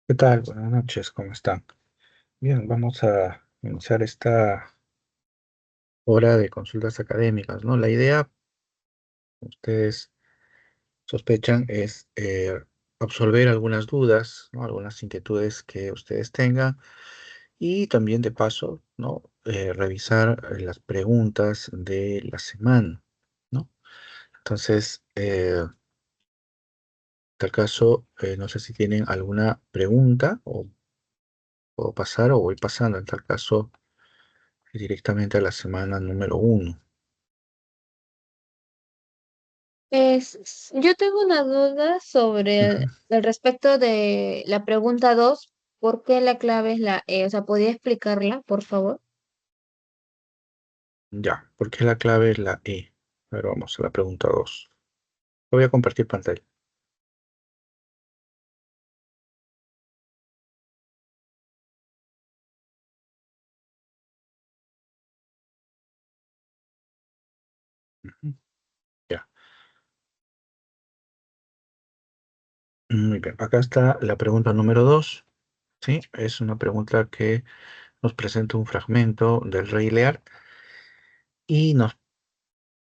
¿Qué tal? Buenas noches, ¿cómo están? Bien, vamos a iniciar esta hora de consultas académicas, ¿no? La idea, ustedes sospechan, es absolver algunas dudas, ¿no? Algunas inquietudes que ustedes tengan y también de paso, ¿no? Revisar las preguntas de la semana, ¿no? Entonces, en tal caso, no sé si tienen alguna pregunta o puedo pasar o voy pasando, en tal caso, directamente a la semana número uno. Yo tengo una duda sobre Ujú. el respecto de la pregunta 2. ¿Por qué la clave es la E? O sea, ¿podría explicarla, por favor? Ya, ¿por qué la clave es la E? A ver, vamos a la pregunta 2. Voy a compartir pantalla. Ujú. Ya, muy bien. Acá está la pregunta número 2. ¿Sí? Es una pregunta que nos presenta un fragmento del Rey Lear y nos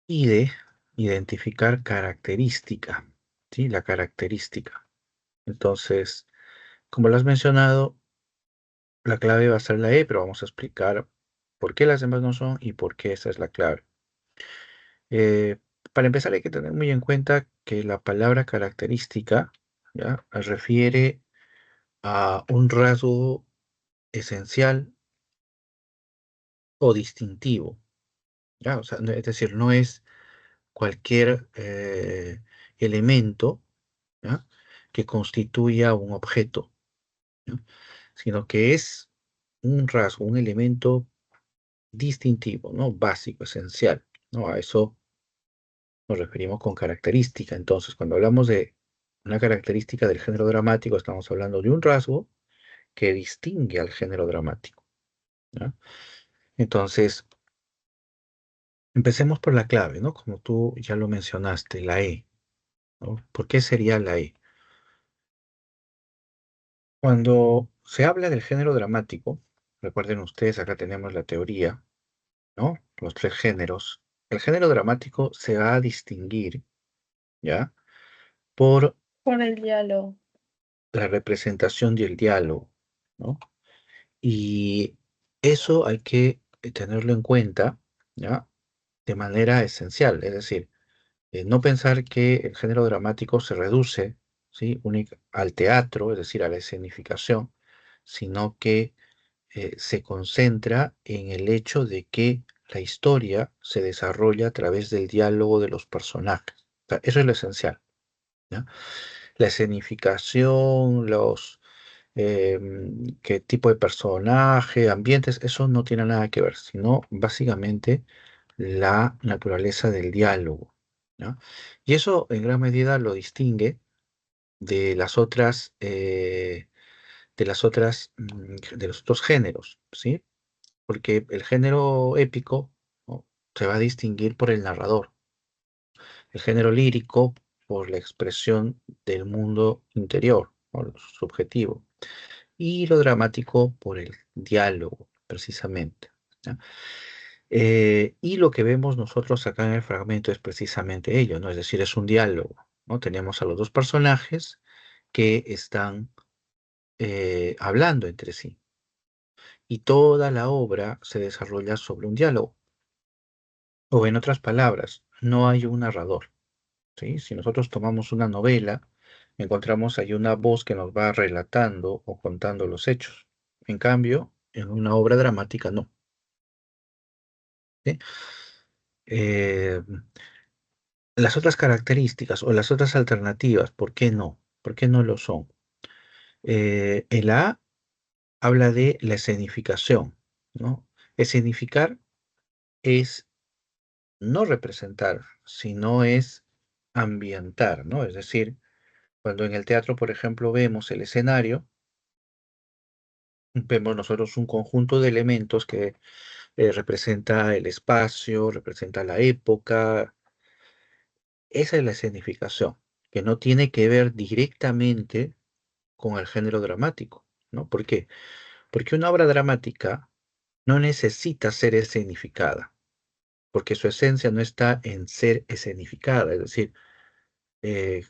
pide identificar característica. ¿Sí? La característica. Entonces, como lo has mencionado, la clave va a ser la E, pero vamos a explicar por qué las demás no son y por qué esa es la clave. Eh, para empezar, hay que tener muy en cuenta que la palabra característica, ¿ya? Refiere a un rasgo esencial o distintivo, ¿ya? O sea, es decir, no es cualquier elemento, ¿ya? Que constituya un objeto, ¿ya? Sino que es un rasgo, un elemento distintivo, ¿no? Básico, esencial, ¿no? A eso nos referimos con característica. Entonces, cuando hablamos de una característica del género dramático, estamos hablando de un rasgo que distingue al género dramático, ¿ya? Entonces, empecemos por la clave, ¿no? Como tú ya lo mencionaste, la E, ¿no? ¿Por qué sería la E? Cuando se habla del género dramático, recuerden ustedes, acá tenemos la teoría, ¿no? Los tres géneros. El género dramático se va a distinguir, ¿ya? Por Por el diálogo. la representación y el diálogo, ¿no? Y eso hay que tenerlo en cuenta, ¿ya? De manera esencial, es decir, no pensar que el género dramático se reduce, ¿sí? Al teatro, es decir, a la escenificación, sino que se concentra en el hecho de que la historia se desarrolla a través del diálogo de los personajes. O sea, eso es lo esencial, ¿ya? La escenificación, qué tipo de personaje, ambientes, eso no tiene nada que ver, sino básicamente la naturaleza del diálogo, ¿no? Y eso en gran medida lo distingue de de los otros géneros, ¿sí? Porque el género épico, ¿no? Se va a distinguir por el narrador, el género lírico por la expresión del mundo interior, o lo subjetivo, y lo dramático por el diálogo, precisamente, ¿ya? Y lo que vemos nosotros acá en el fragmento es precisamente ello, ¿no? Es decir, es un diálogo, ¿no? Tenemos a los dos personajes que están hablando entre sí, y toda la obra se desarrolla sobre un diálogo, o en otras palabras, no hay un narrador, ¿sí? Si nosotros tomamos una novela, encontramos ahí una voz que nos va relatando o contando los hechos. En cambio, en una obra dramática no, ¿sí? Eh, las otras características o las otras alternativas, ¿por qué no? ¿Por qué no lo son? El A habla de la escenificación, ¿no? Escenificar es no representar, sino es ambientar, ¿no? Es decir, cuando en el teatro, por ejemplo, vemos el escenario, vemos nosotros un conjunto de elementos que representa el espacio, representa la época. Esa es la escenificación, que no tiene que ver directamente con el género dramático, ¿no? ¿Por qué? Porque una obra dramática no necesita ser escenificada, porque su esencia no está en ser escenificada, es decir, eh,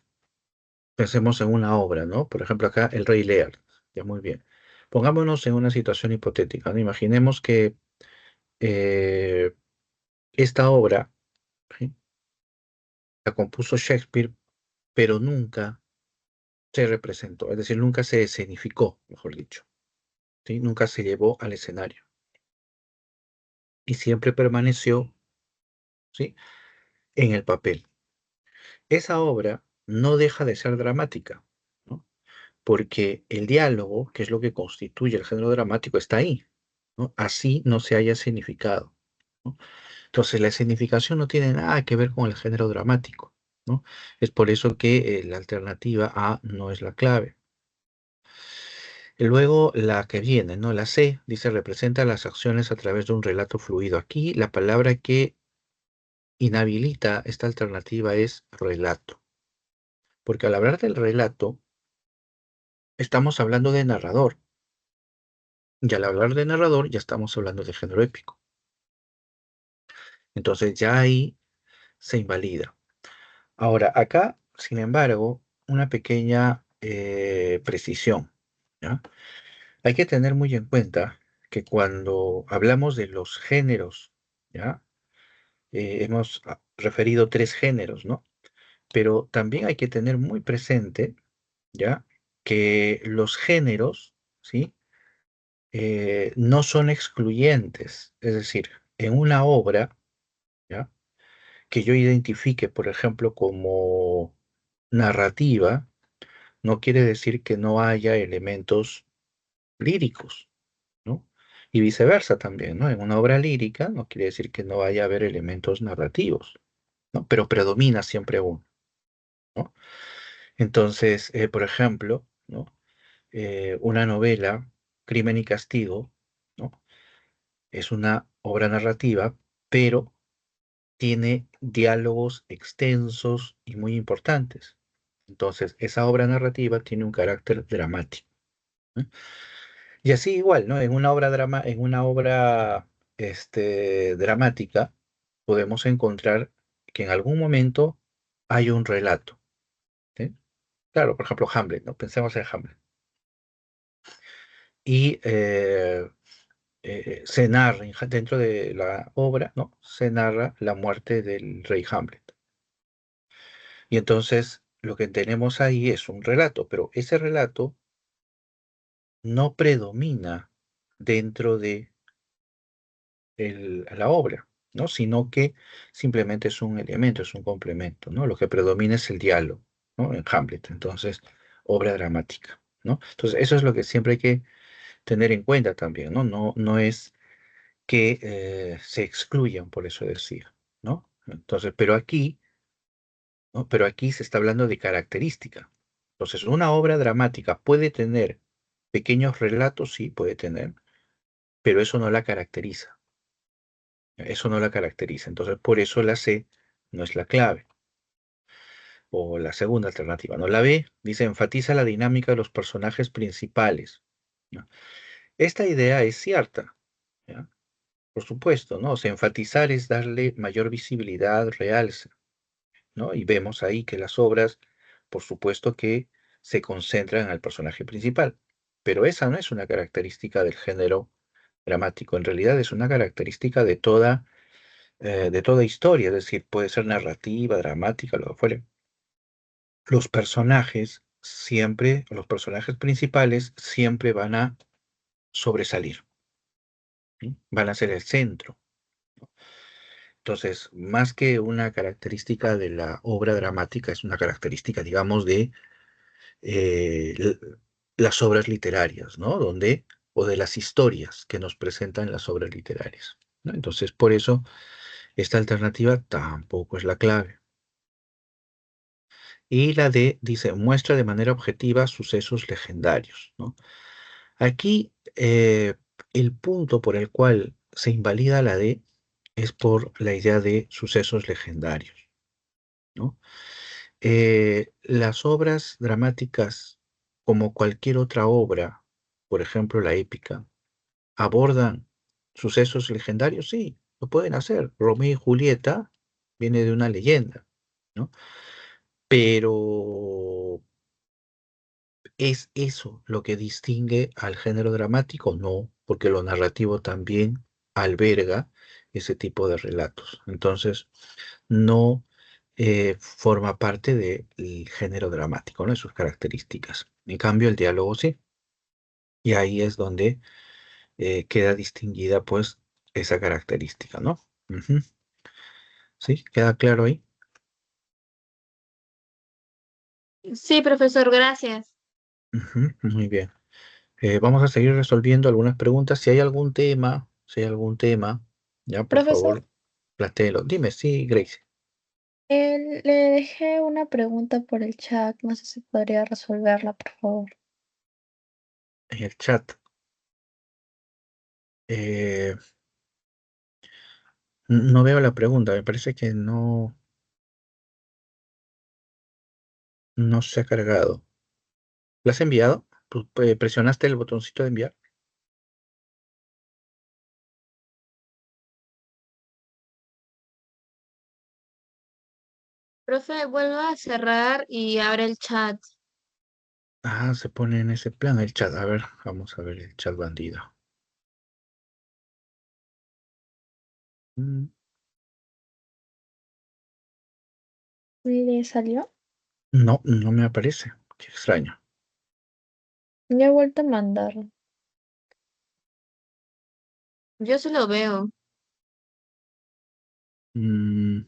pensemos en una obra, ¿no? Por ejemplo, acá El Rey Lear, ya muy bien. Pongámonos en una situación hipotética, ¿no? Imaginemos que eh, esta obra, ¿sí?, la compuso Shakespeare, pero nunca se representó, es decir, nunca se escenificó, mejor dicho, ¿sí? Nunca se llevó al escenario y siempre permaneció, ¿sí?, en el papel. Esa obra no deja de ser dramática, ¿no? Porque el diálogo, que es lo que constituye el género dramático, está ahí, ¿no? Así no se haya significado, ¿no? Entonces, la escenificación no tiene nada que ver con el género dramático, ¿no? Es por eso que la alternativa A no es la clave. Y luego la que viene, ¿no? La C dice representa las acciones a través de un relato fluido. Aquí la palabra que inhabilita esta alternativa es relato, porque al hablar del relato estamos hablando de narrador, y al hablar de narrador ya estamos hablando de género épico. Entonces ya ahí se invalida. Ahora, acá, sin embargo, una pequeña precisión, ¿ya? Hay que tener muy en cuenta que cuando hablamos de los géneros, ¿ya? Hemos referido tres géneros, ¿no? Pero también hay que tener muy presente, ¿ya?, que los géneros, ¿sí?, no son excluyentes. Es decir, en una obra, ¿ya?, que yo identifique, por ejemplo, como narrativa, no quiere decir que no haya elementos líricos, ¿no? Y viceversa también, ¿no? En una obra lírica no quiere decir que no vaya a haber elementos narrativos, ¿no? Pero predomina siempre uno, ¿no? Entonces, por ejemplo, ¿no?, una novela, Crimen y Castigo, ¿no?, es una obra narrativa, pero tiene diálogos extensos y muy importantes. Entonces, esa obra narrativa tiene un carácter dramático, ¿no? Y así igual, ¿no? En una obra dramática, podemos encontrar que en algún momento hay un relato, ¿sí? Claro, por ejemplo, Hamlet, ¿no? Pensemos en Hamlet. Y se narra dentro de la obra, ¿no? Se narra la muerte del rey Hamlet. Y entonces lo que tenemos ahí es un relato, pero ese relato no predomina dentro de la obra, ¿no? Sino que simplemente es un elemento, es un complemento, ¿no? Lo que predomina es el diálogo, ¿no? En Hamlet, entonces, obra dramática, ¿no? Entonces, eso es lo que siempre hay que tener en cuenta también, ¿no? No es que se excluyan, por eso decía, ¿no? Entonces, pero aquí, ¿no?, pero aquí se está hablando de característica. Entonces, una obra dramática puede tener pequeños relatos, sí, puede tener, pero eso no la caracteriza. Eso no la caracteriza. Entonces, por eso la C no es la clave. O la segunda alternativa, ¿no? La B dice, enfatiza la dinámica de los personajes principales, ¿no? Esta idea es cierta, ¿ya? Por supuesto, ¿no? O sea, enfatizar es darle mayor visibilidad, realce, ¿no? Y vemos ahí que las obras, por supuesto que se concentran en el personaje principal. Pero esa no es una característica del género dramático. En realidad es una característica de toda historia, es decir, puede ser narrativa, dramática, lo que fuere. Los personajes principales siempre van a sobresalir, ¿sí? Van a ser el centro. Entonces, más que una característica de la obra dramática, es una característica, digamos, de eh, l- las obras literarias, ¿no? O de las historias que nos presentan las obras literarias, ¿no? Entonces, por eso, esta alternativa tampoco es la clave. Y la D dice, muestra de manera objetiva sucesos legendarios, ¿no? Aquí, el punto por el cual se invalida la D es por la idea de sucesos legendarios, ¿no? Las obras dramáticas como cualquier otra obra, por ejemplo la épica, abordan sucesos legendarios, sí, lo pueden hacer. Romeo y Julieta viene de una leyenda, ¿no? Pero ¿es eso lo que distingue al género dramático? No, porque lo narrativo también alberga ese tipo de relatos. Entonces, no forma parte del género dramático, ¿no? De sus características. En cambio, el diálogo sí. Y ahí es donde queda distinguida, pues, esa característica, ¿no? Ujú. ¿Sí? ¿Queda claro ahí? Sí, profesor, gracias. Ujú, muy bien. Vamos a seguir resolviendo algunas preguntas. Si hay algún tema, ya, por Profesor, favor, plantéelo. Dime, sí, Grace. le dejé una pregunta por el chat, no sé si podría resolverla, por favor. En el chat. eh, no veo la pregunta, me parece que no se ha cargado. ¿La has enviado? ¿Presionaste el botoncito de enviar? Profe, vuelva a cerrar y abre el chat. Ah, se pone en ese plan el chat. A ver, vamos a ver el chat bandido. Mm, ¿Y le salió? No, no me aparece. Qué extraño. Ya he vuelto a mandar. Yo se lo veo. Mm,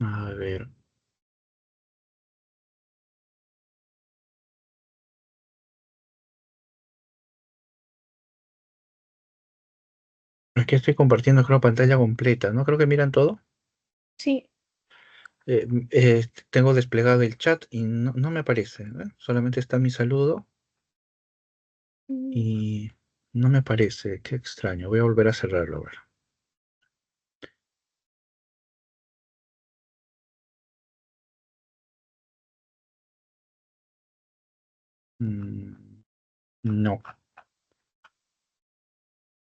a ver. Aquí estoy compartiendo, creo, pantalla completa. ¿No creo que miran todo? Sí. Tengo desplegado el chat y no me aparece, ¿eh? Solamente está mi saludo Mm, y no me aparece. Qué extraño. Voy a volver a cerrarlo. A ver. Mm, no,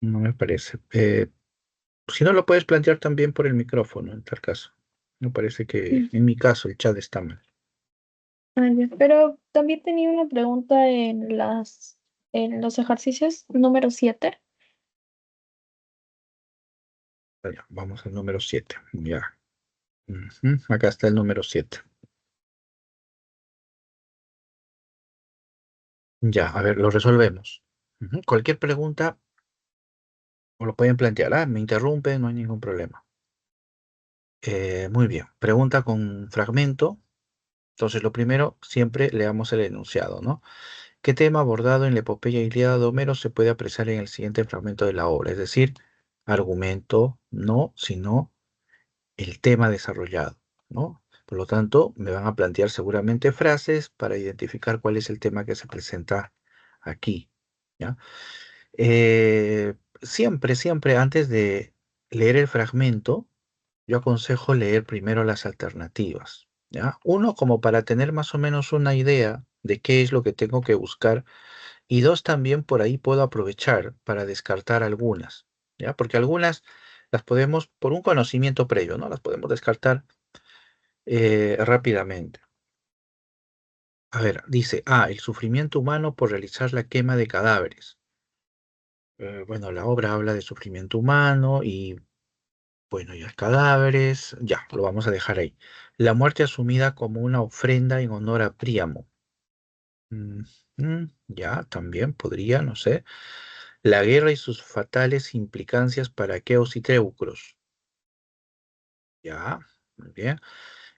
no me aparece. Si no, lo puedes plantear también por el micrófono, en tal caso. Me parece que mm. en mi caso el chat está mal. Ah, ya. Pero también tenía una pregunta en los ejercicios número 7. Ya, vamos al número 7. Ya. Ujú, acá está el número 7. Ya, a ver, lo resolvemos. Ujú, cualquier pregunta o lo pueden plantear. Me interrumpen, no hay ningún problema. Muy bien. Pregunta con fragmento. Entonces, lo primero, siempre leamos el enunciado, ¿no? ¿Qué tema abordado en la epopeya Ilíada de Homero se puede apreciar en el siguiente fragmento de la obra? Es decir, argumento, no, sino el tema desarrollado, ¿no? Por lo tanto, me van a plantear seguramente frases para identificar cuál es el tema que se presenta aquí, ¿ya? Siempre antes de leer el fragmento, yo aconsejo leer primero las alternativas, ¿ya? Uno, como para tener más o menos una idea de qué es lo que tengo que buscar, y dos, también por ahí puedo aprovechar para descartar algunas, ¿ya? Porque algunas las podemos, por un conocimiento previo, ¿no? Las podemos descartar rápidamente. A ver, dice, el sufrimiento humano por realizar la quema de cadáveres. Bueno, la obra habla de sufrimiento humano y, bueno, ya cadáveres, ya, lo vamos a dejar ahí. La muerte asumida como una ofrenda en honor a Príamo. Mm, ya, también podría, no sé. La guerra y sus fatales implicancias para Aqueos y Teucros. Ya, muy bien.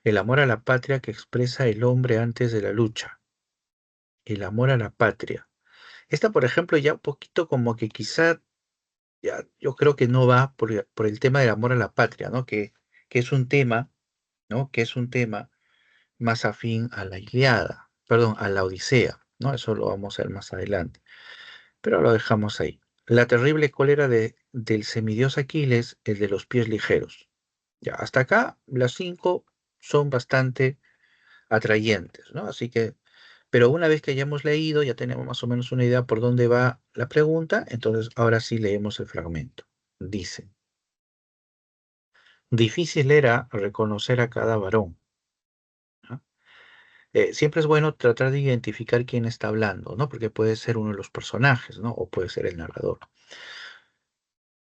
El amor a la patria que expresa el hombre antes de la lucha. El amor a la patria. Esta, por ejemplo, ya un poquito como que quizá, ya, yo creo que no va por el tema del amor a la patria, ¿no? Que es un tema, ¿no? Que es un tema más afín a la Ilíada, perdón, a la Odisea, ¿no? Eso lo vamos a ver más adelante, pero lo dejamos ahí. La terrible cólera del semidios Aquiles, el de los pies ligeros. Ya, hasta acá las cinco son bastante atrayentes, ¿no? Así que, pero una vez que hayamos leído, ya tenemos más o menos una idea por dónde va la pregunta, entonces ahora sí leemos el fragmento. Dice, difícil era reconocer a cada varón, ¿no? Siempre es bueno tratar de identificar quién está hablando, ¿no? Porque puede ser uno de los personajes, ¿no? O puede ser el narrador.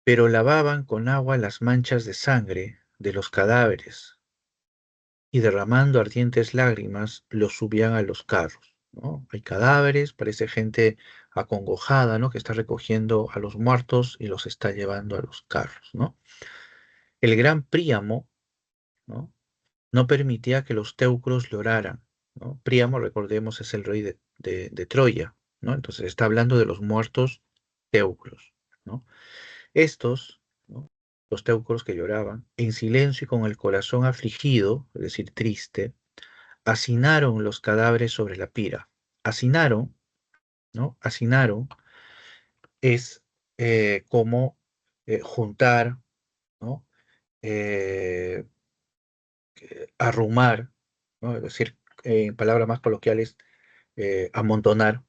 Pero lavaban con agua las manchas de sangre de los cadáveres y derramando ardientes lágrimas los subían a los carros, ¿no? Hay cadáveres, parece gente acongojada, ¿no? Que está recogiendo a los muertos y los está llevando a los carros, ¿no? El gran Príamo, ¿no? No permitía que los teucros lloraran, ¿no? Príamo, recordemos, es el rey de Troya, ¿no? Entonces está hablando de los muertos teucros, ¿no? Estos, ¿no? Los teucros que lloraban, en silencio y con el corazón afligido, es decir, triste, hacinaron los cadáveres sobre la pira. Hacinaron, ¿no? Hacinaron es como juntar, ¿no? Eh, arrumar, ¿no? Es decir, en palabras más coloquiales, amontonar,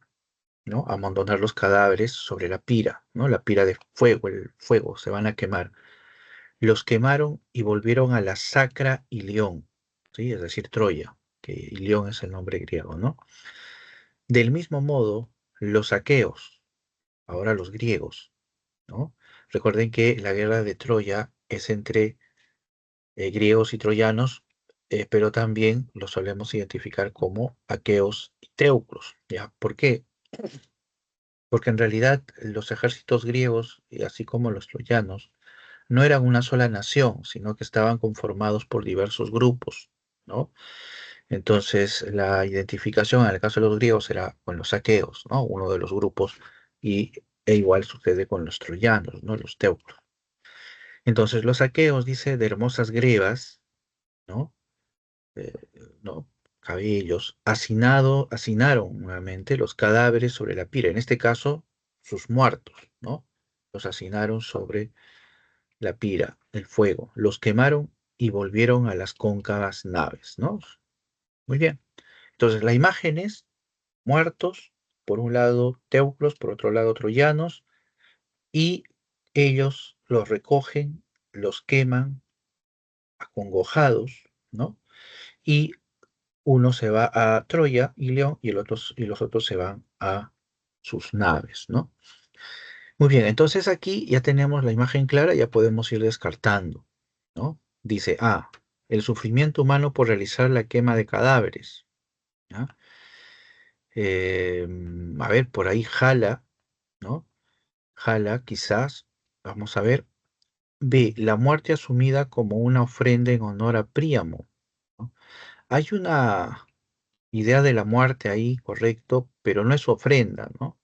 ¿no? Amontonar los cadáveres sobre la pira, ¿no? La pira de fuego, el fuego, se van a quemar. Los quemaron y volvieron a la Sacra Ilión, ¿sí? Es decir, Troya, que Ilión es el nombre griego, ¿no? Del mismo modo, los aqueos, ahora los griegos, ¿no? Recuerden que la guerra de Troya es entre griegos y troyanos, pero también los solemos identificar como aqueos y teucros, ¿ya? ¿Por qué? Porque en realidad los ejércitos griegos, y así como los troyanos, no eran una sola nación, sino que estaban conformados por diversos grupos, ¿no? Entonces, la identificación en el caso de los griegos era con los aqueos, ¿no? Uno de los grupos, e igual sucede con los troyanos, ¿no? Los teucros. Entonces, los aqueos, dice, de hermosas grebas, ¿no? Eh, ¿No? Cabellos, hacinaron nuevamente los cadáveres sobre la pira, en este caso, sus muertos, ¿no? Los hacinaron sobre la pira, el fuego, los quemaron y volvieron a las cóncavas naves, ¿no? Muy bien. Entonces, la imagen es muertos, por un lado teucros, por otro lado troyanos, y ellos los recogen, los queman, acongojados, ¿no? Y uno se va a Troya y León y los otros se van a sus naves, ¿no? Muy bien, entonces aquí ya tenemos la imagen clara, ya podemos ir descartando, ¿no? Dice, el sufrimiento humano por realizar la quema de cadáveres, ¿ya? A ver, por ahí jala, ¿no? Jala, quizás, vamos a ver. B, la muerte asumida como una ofrenda en honor a Príamo, ¿no? Hay una idea de la muerte ahí, correcto, pero no es ofrenda, ¿no?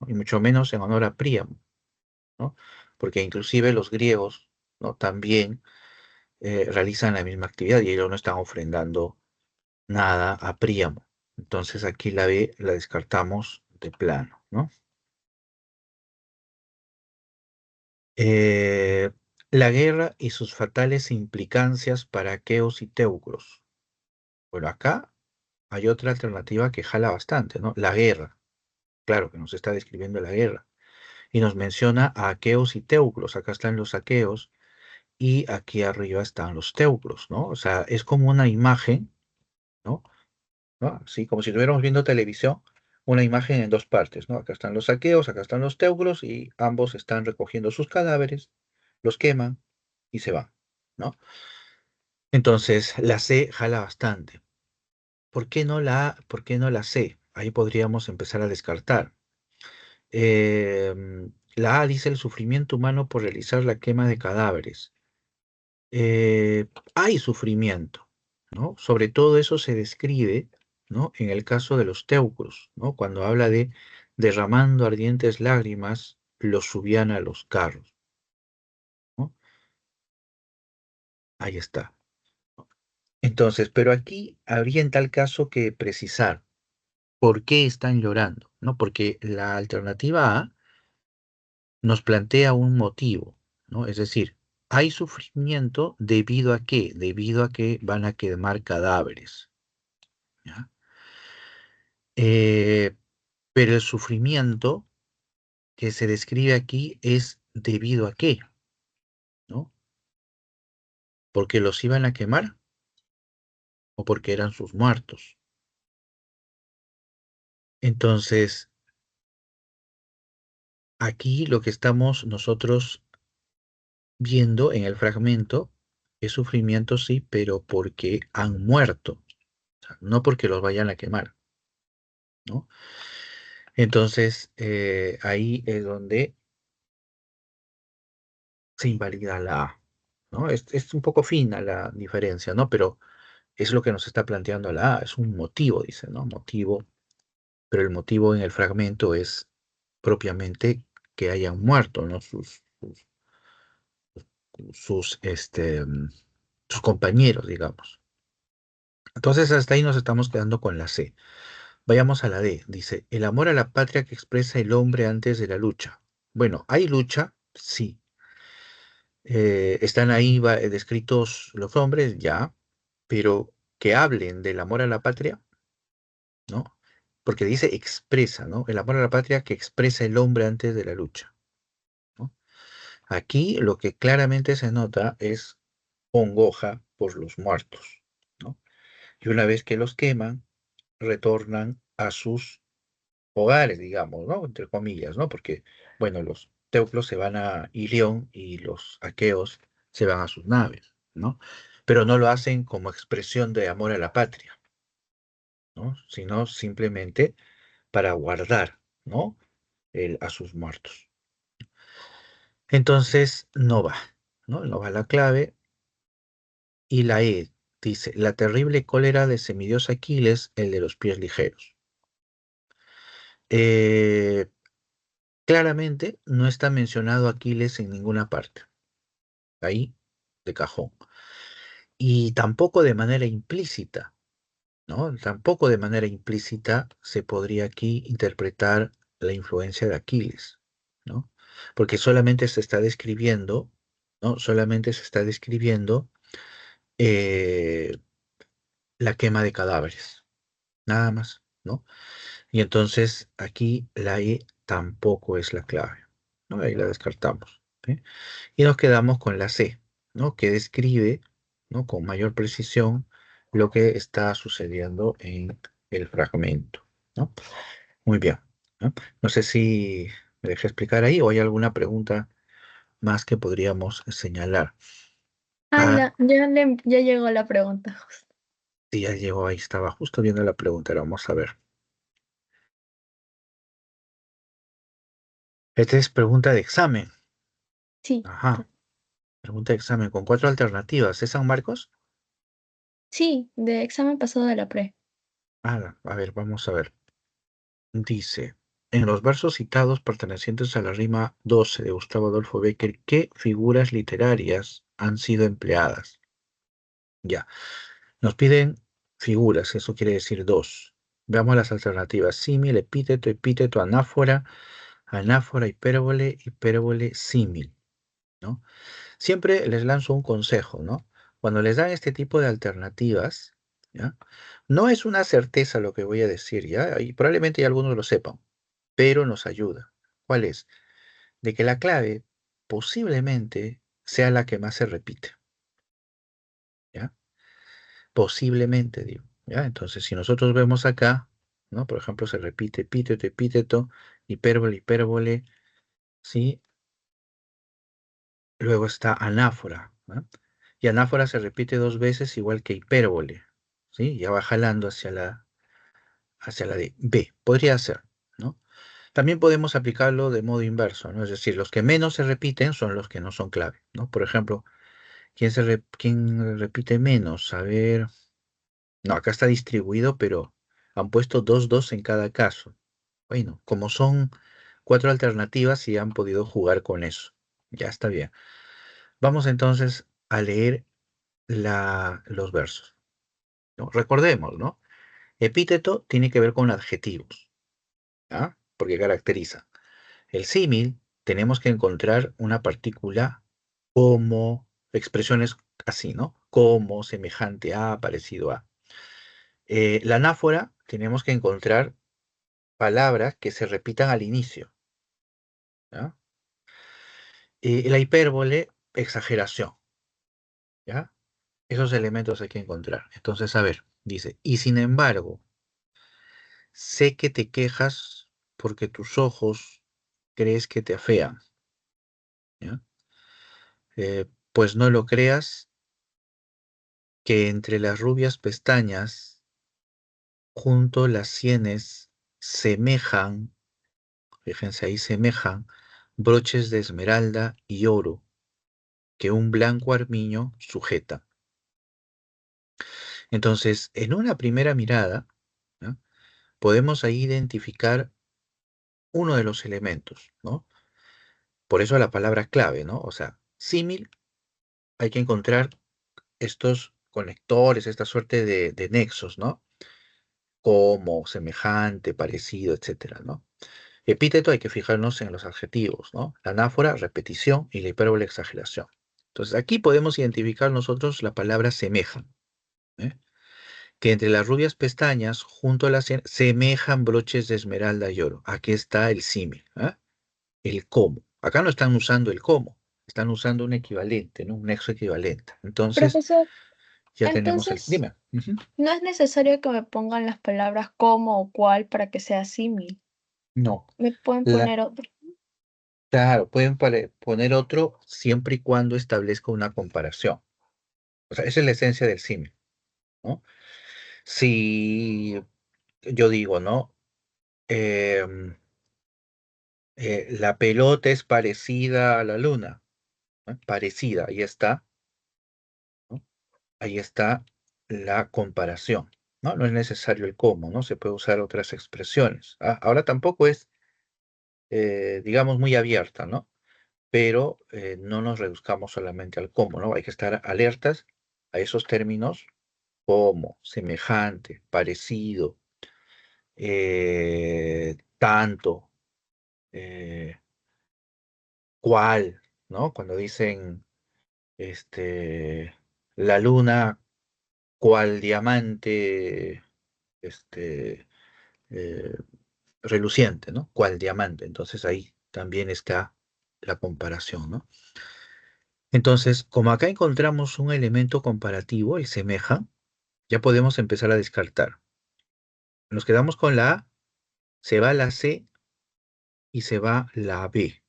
Y mucho menos en honor a Príamo, ¿no? Porque inclusive los griegos, ¿no? También realizan la misma actividad y ellos no están ofrendando nada a Príamo. Entonces aquí la B la descartamos de plano, ¿no? Eh, la guerra y sus fatales implicancias para aqueos y teucros. Bueno, acá hay otra alternativa que jala bastante, ¿no? La guerra. Claro que nos está describiendo la guerra. Y nos menciona a aqueos y teucros. Acá están los aqueos y aquí arriba están los teucros, ¿no? O sea, es como una imagen, ¿no? ¿No? Así como si estuviéramos viendo televisión, una imagen en dos partes, ¿no? Acá están los aqueos, acá están los teucros y ambos están recogiendo sus cadáveres, los queman y se van, ¿no? Entonces, la C jala bastante. ¿Por qué no la A? ¿Por qué no la C? Ahí podríamos empezar a descartar. La A dice el sufrimiento humano por realizar la quema de cadáveres. Hay sufrimiento, ¿no? Sobre todo eso se describe, ¿no? En el caso de los teucros, ¿no? Cuando habla de derramando ardientes lágrimas, los subían a los carros, ¿no? Ahí está. Entonces, pero aquí habría en tal caso que precisar por qué están llorando, ¿no? Porque la alternativa A nos plantea un motivo, ¿no? Es decir, hay sufrimiento debido a qué? Debido a que van a quemar cadáveres. ¿Ya? Eh, pero el sufrimiento que se describe aquí es debido a qué, ¿no? ¿Porque los iban a quemar o porque eran sus muertos? Entonces, aquí lo que estamos nosotros viendo en el fragmento es sufrimiento, sí, pero porque han muerto, o sea, no porque los vayan a quemar, ¿no? Entonces, ahí es donde se invalida la A, ¿no? Es un poco fina la diferencia, ¿no? Pero es lo que nos está planteando la A, es un motivo, dice, ¿no? Motivo, pero el motivo en el fragmento es propiamente que hayan muerto, ¿no? Sus compañeros, digamos. Entonces, hasta ahí nos estamos quedando con la C. Vayamos a la D. Dice, el amor a la patria que expresa el hombre antes de la lucha. Bueno, ¿hay lucha? Sí. Están ahí descritos los hombres, ya, pero que hablen del amor a la patria, ¿no? Porque dice expresa, ¿no? El amor a la patria que expresa el hombre antes de la lucha, ¿no? Aquí lo que claramente se nota es congoja por los muertos, ¿no? Y una vez que los queman, retornan a sus hogares, digamos, ¿no? Entre comillas, ¿no? Porque, bueno, los teucros se van a Ilión y los aqueos se van a sus naves, ¿no? Pero no lo hacen como expresión de amor a la patria, ¿no? Sino simplemente para guardar, ¿no? A sus muertos. Entonces, no va, ¿no? No va la clave. Y la E dice, la terrible cólera de semidios Aquiles, el de los pies ligeros. Eh, Claramente no está mencionado Aquiles en ninguna parte. Ahí, de cajón. Y tampoco de manera implícita, ¿no? Tampoco de manera implícita se podría aquí interpretar la influencia de Aquiles, ¿no? Porque solamente se está describiendo, ¿no? Solamente se está describiendo eh, la quema de cadáveres, nada más, ¿no? Y entonces aquí la E tampoco es la clave, ¿no? Ahí la descartamos, ¿sí? Y nos quedamos con la C, ¿no? Que describe, ¿no? Con mayor precisión lo que está sucediendo en el fragmento, ¿no? Muy bien, ¿no? No sé si me dejé explicar ahí o hay alguna pregunta más que podríamos señalar. Ah, Ah, ya llegó la pregunta, justo. sí, ya llegó, ahí estaba justo viendo la pregunta, ahora vamos a ver. Esta es pregunta de examen. Sí, Ajá, pregunta de examen con 4 alternativas. ¿Es San Marcos? sí, de examen pasado de la pre. Ah, a ver, vamos a ver. Dice, en los versos citados pertenecientes a la rima 12 de Gustavo Adolfo Bécquer, ¿qué figuras literarias han sido empleadas? Ya, nos piden figuras, eso quiere decir dos. Veamos las alternativas. Símil, epíteto, epíteto, anáfora, anáfora, hipérbole, hipérbole, símil, ¿no? Siempre les lanzo un consejo, ¿no? Cuando les dan este tipo de alternativas, ¿ya? No es una certeza lo que voy a decir, ¿ya? Y probablemente ya algunos lo sepan, pero nos ayuda. ¿Cuál es? De que la clave posiblemente sea la que más se repite, ¿ya? Posiblemente, digo, ¿ya? Entonces, si nosotros vemos acá, ¿no? Por ejemplo, se repite epíteto, epíteto, hipérbole, hipérbole, ¿sí? Luego está anáfora, ¿no? Y anáfora se repite 2 veces, igual que hipérbole, ¿sí? Ya va jalando hacia la de B. Podría ser, ¿no? También podemos aplicarlo de modo inverso, ¿no? Es decir, los que menos se repiten son los que no son clave, ¿no? Por ejemplo, ¿quién repite menos? A ver, no, acá está distribuido, pero han puesto 2 en cada caso. Bueno, como son 4 alternativas, y han podido jugar con eso. Ya está bien. Vamos entonces a leer los versos, ¿no? Recordemos, ¿no? Epíteto tiene que ver con adjetivos, ¿ah? Porque caracteriza. El símil, tenemos que encontrar una partícula como, expresiones así, ¿no? Como, semejante a, parecido a. La anáfora, tenemos que encontrar palabras que se repitan al inicio, ¿ya? La hipérbole, exageración, ¿ya? Esos elementos hay que encontrar. Entonces, a ver, dice, y sin embargo, sé que te quejas porque tus ojos crees que te afean, ¿ya? Pues no lo creas, que entre las rubias pestañas, junto las sienes, semejan, fíjense ahí, semejan broches de esmeralda y oro que un blanco armiño sujeta. Entonces, en una primera mirada, ¿no?, podemos ahí identificar uno de los elementos, ¿no? Por eso la palabra clave, ¿no? O sea, símil, hay que encontrar estos conectores, esta suerte de nexos, ¿no? Como, semejante, parecido, etcétera, ¿no? Epíteto, hay que fijarnos en los adjetivos, ¿no? La anáfora, repetición, y la hipérbole, exageración. Entonces, aquí podemos identificar nosotros la palabra semejan, ¿eh? Que entre las rubias pestañas, junto a la sien, semejan broches de esmeralda y oro. Aquí está el símil, ¿eh? El cómo. Acá no están usando el cómo, están usando un equivalente, ¿no? Un nexo equivalente. Entonces, Profesor, ya tenemos el... entonces Dime. Ujú. no es necesario que me pongan las palabras como o cual para que sea símil. No. Me pueden La, poner otro. claro, pueden poner otro siempre y cuando establezca una comparación. O sea, esa es la esencia del símil, ¿no? Si yo digo, ¿no? Em, la pelota es parecida a la luna, ¿no? Parecida, ahí está, ¿no? Ahí está la comparación, ¿no? No es necesario el cómo, ¿no? Se puede usar otras expresiones. Ahora tampoco es, digamos, muy abierta, ¿no? Pero no nos reduzcamos solamente al cómo, ¿no? Hay que estar alertas a esos términos como, semejante, parecido, tanto, eh, cuál, ¿no? Cuando dicen, este, la luna, cual diamante, este, eh, reluciente, ¿no? Cual diamante. Entonces ahí también está la comparación, ¿no? Entonces, como acá encontramos un elemento comparativo, el semeja, ya podemos empezar a descartar. Nos quedamos con la A, se va la C y se va la B.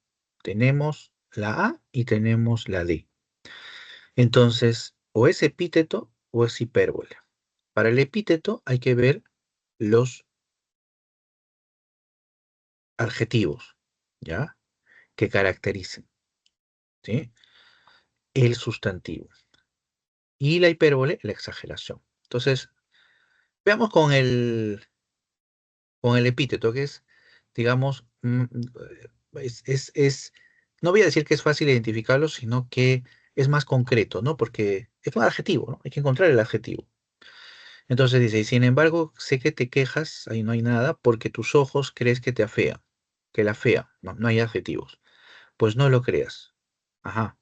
Tenemos la A y tenemos la D. Entonces, o es epíteto o es hipérbole. Para el epíteto hay que ver los adjetivos, ¿ya? Que caractericen, ¿sí? El sustantivo. Y la hipérbole, la exageración. Entonces, veamos con el epíteto, que es, digamos, no voy a decir que es fácil identificarlo, sino que es más concreto, ¿no? Porque es un adjetivo, ¿no? Hay que encontrar el adjetivo. Entonces dice, y sin embargo, sé que te quejas, ahí no hay nada, porque tus ojos crees que te afean, que la fea, no, no hay adjetivos. Pues no lo creas. Ajá.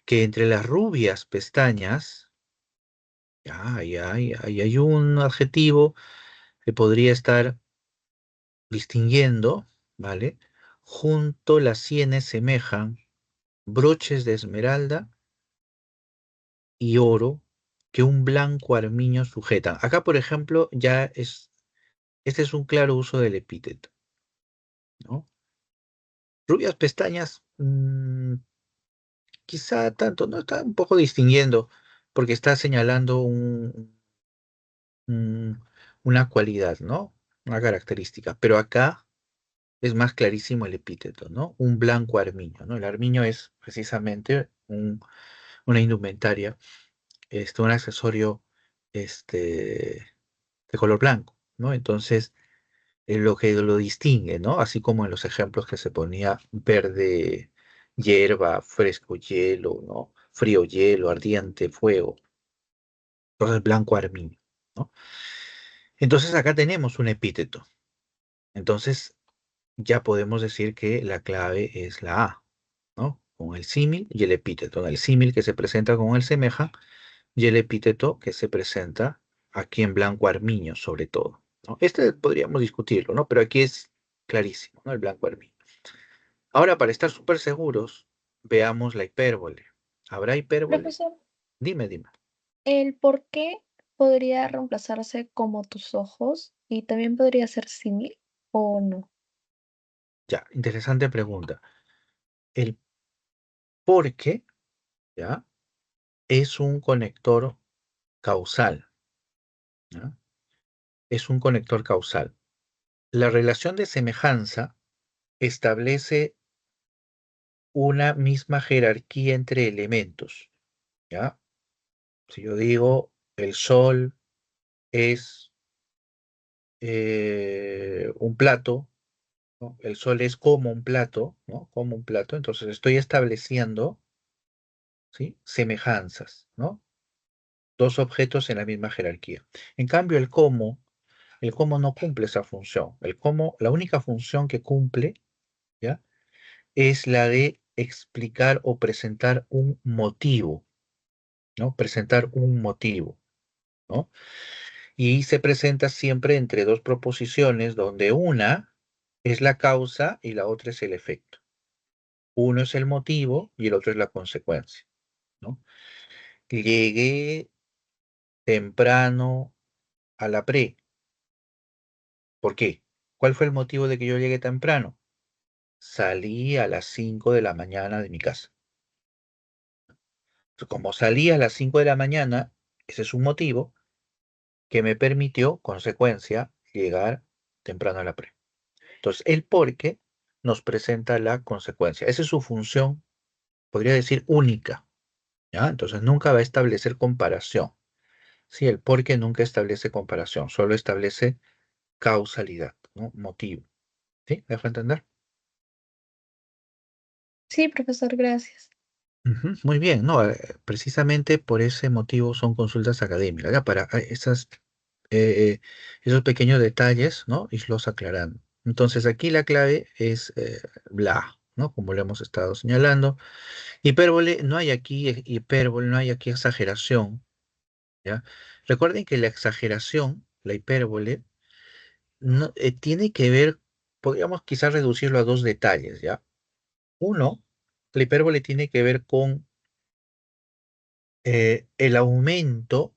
Que entre las rubias pestañas, ya, ahí hay un adjetivo que podría estar distinguiendo, ¿vale? Junto las sienes semejan broches de esmeralda y oro que un blanco armiño sujetan. Acá, por ejemplo, este es un claro uso del epíteto, ¿no? Rubias pestañas, quizá tanto, ¿no? Está un poco distinguiendo, porque está señalando un- una cualidad, ¿no? Una característica. Pero acá es más clarísimo el epíteto, ¿no? Un blanco armiño, ¿no? El armiño es precisamente una indumentaria, un accesorio, este, de color blanco, ¿no? Entonces, lo que lo distingue, ¿no? Así como en los ejemplos que se ponía verde, hierba, fresco, hielo, ¿no? Frío, hielo, ardiente, fuego. Entonces, blanco armiño, ¿no? Entonces, acá tenemos un epíteto. Entonces, ya podemos decir que la clave es la A, ¿no? con el símil y el epíteto, ¿no? El símil que se presenta con el semeja y el epíteto que se presenta aquí en blanco armiño, sobre todo, ¿no? Este podríamos discutirlo, ¿no? Pero aquí es clarísimo, ¿no? El blanco armiño. Ahora, para estar súper seguros, veamos la hipérbole. ¿Habrá hipérbole? Profesor, Dime. ¿el por qué podría reemplazarse como tus ojos y también podría ser símil o no? Ya, interesante pregunta. El por qué, ¿ya? Es un conector causal, ¿ya? Es un conector causal. La relación de semejanza establece una misma jerarquía entre elementos, ¿ya? Si yo digo el sol es un plato, ¿no? El sol es como un plato, ¿no? Como un plato, entonces estoy estableciendo, ¿sí? Semejanzas, ¿no? Dos objetos en la misma jerarquía. En cambio, el cómo no cumple esa función. El cómo, la única función que cumple, ¿ya? Es la de explicar o presentar un motivo, ¿no? Presentar un motivo, ¿no? Y se presenta siempre entre dos proposiciones donde una es la causa y la otra es el efecto. Uno es el motivo y el otro es la consecuencia, ¿no? Llegué temprano a la pre. ¿Por qué? ¿Cuál fue el motivo de que yo llegué temprano? Salí a las 5 de la mañana de mi casa. Como salí a las 5 de la mañana, ese es un motivo que me permitió, consecuencia, llegar temprano a la pre. Entonces, el por qué nos presenta la consecuencia. Esa es su función, podría decir, única, ¿ya? Entonces, nunca va a establecer comparación. Sí, el por qué nunca establece comparación, solo establece causalidad, ¿no? Motivo. ¿Sí? ¿Me dejo entender? Sí, profesor, gracias. Ujú, muy bien, no, precisamente por ese motivo son consultas académicas, ya para esos pequeños detalles, ¿no? Irlos aclarando. Entonces aquí la clave es bla, ¿no? Como lo hemos estado señalando. Hipérbole, no hay aquí hipérbole, no hay aquí exageración, ¿ya? Recuerden que la exageración, la hipérbole, no, tiene que ver, podríamos quizás reducirlo a dos detalles, ¿ya? Uno, la hipérbole tiene que ver con el aumento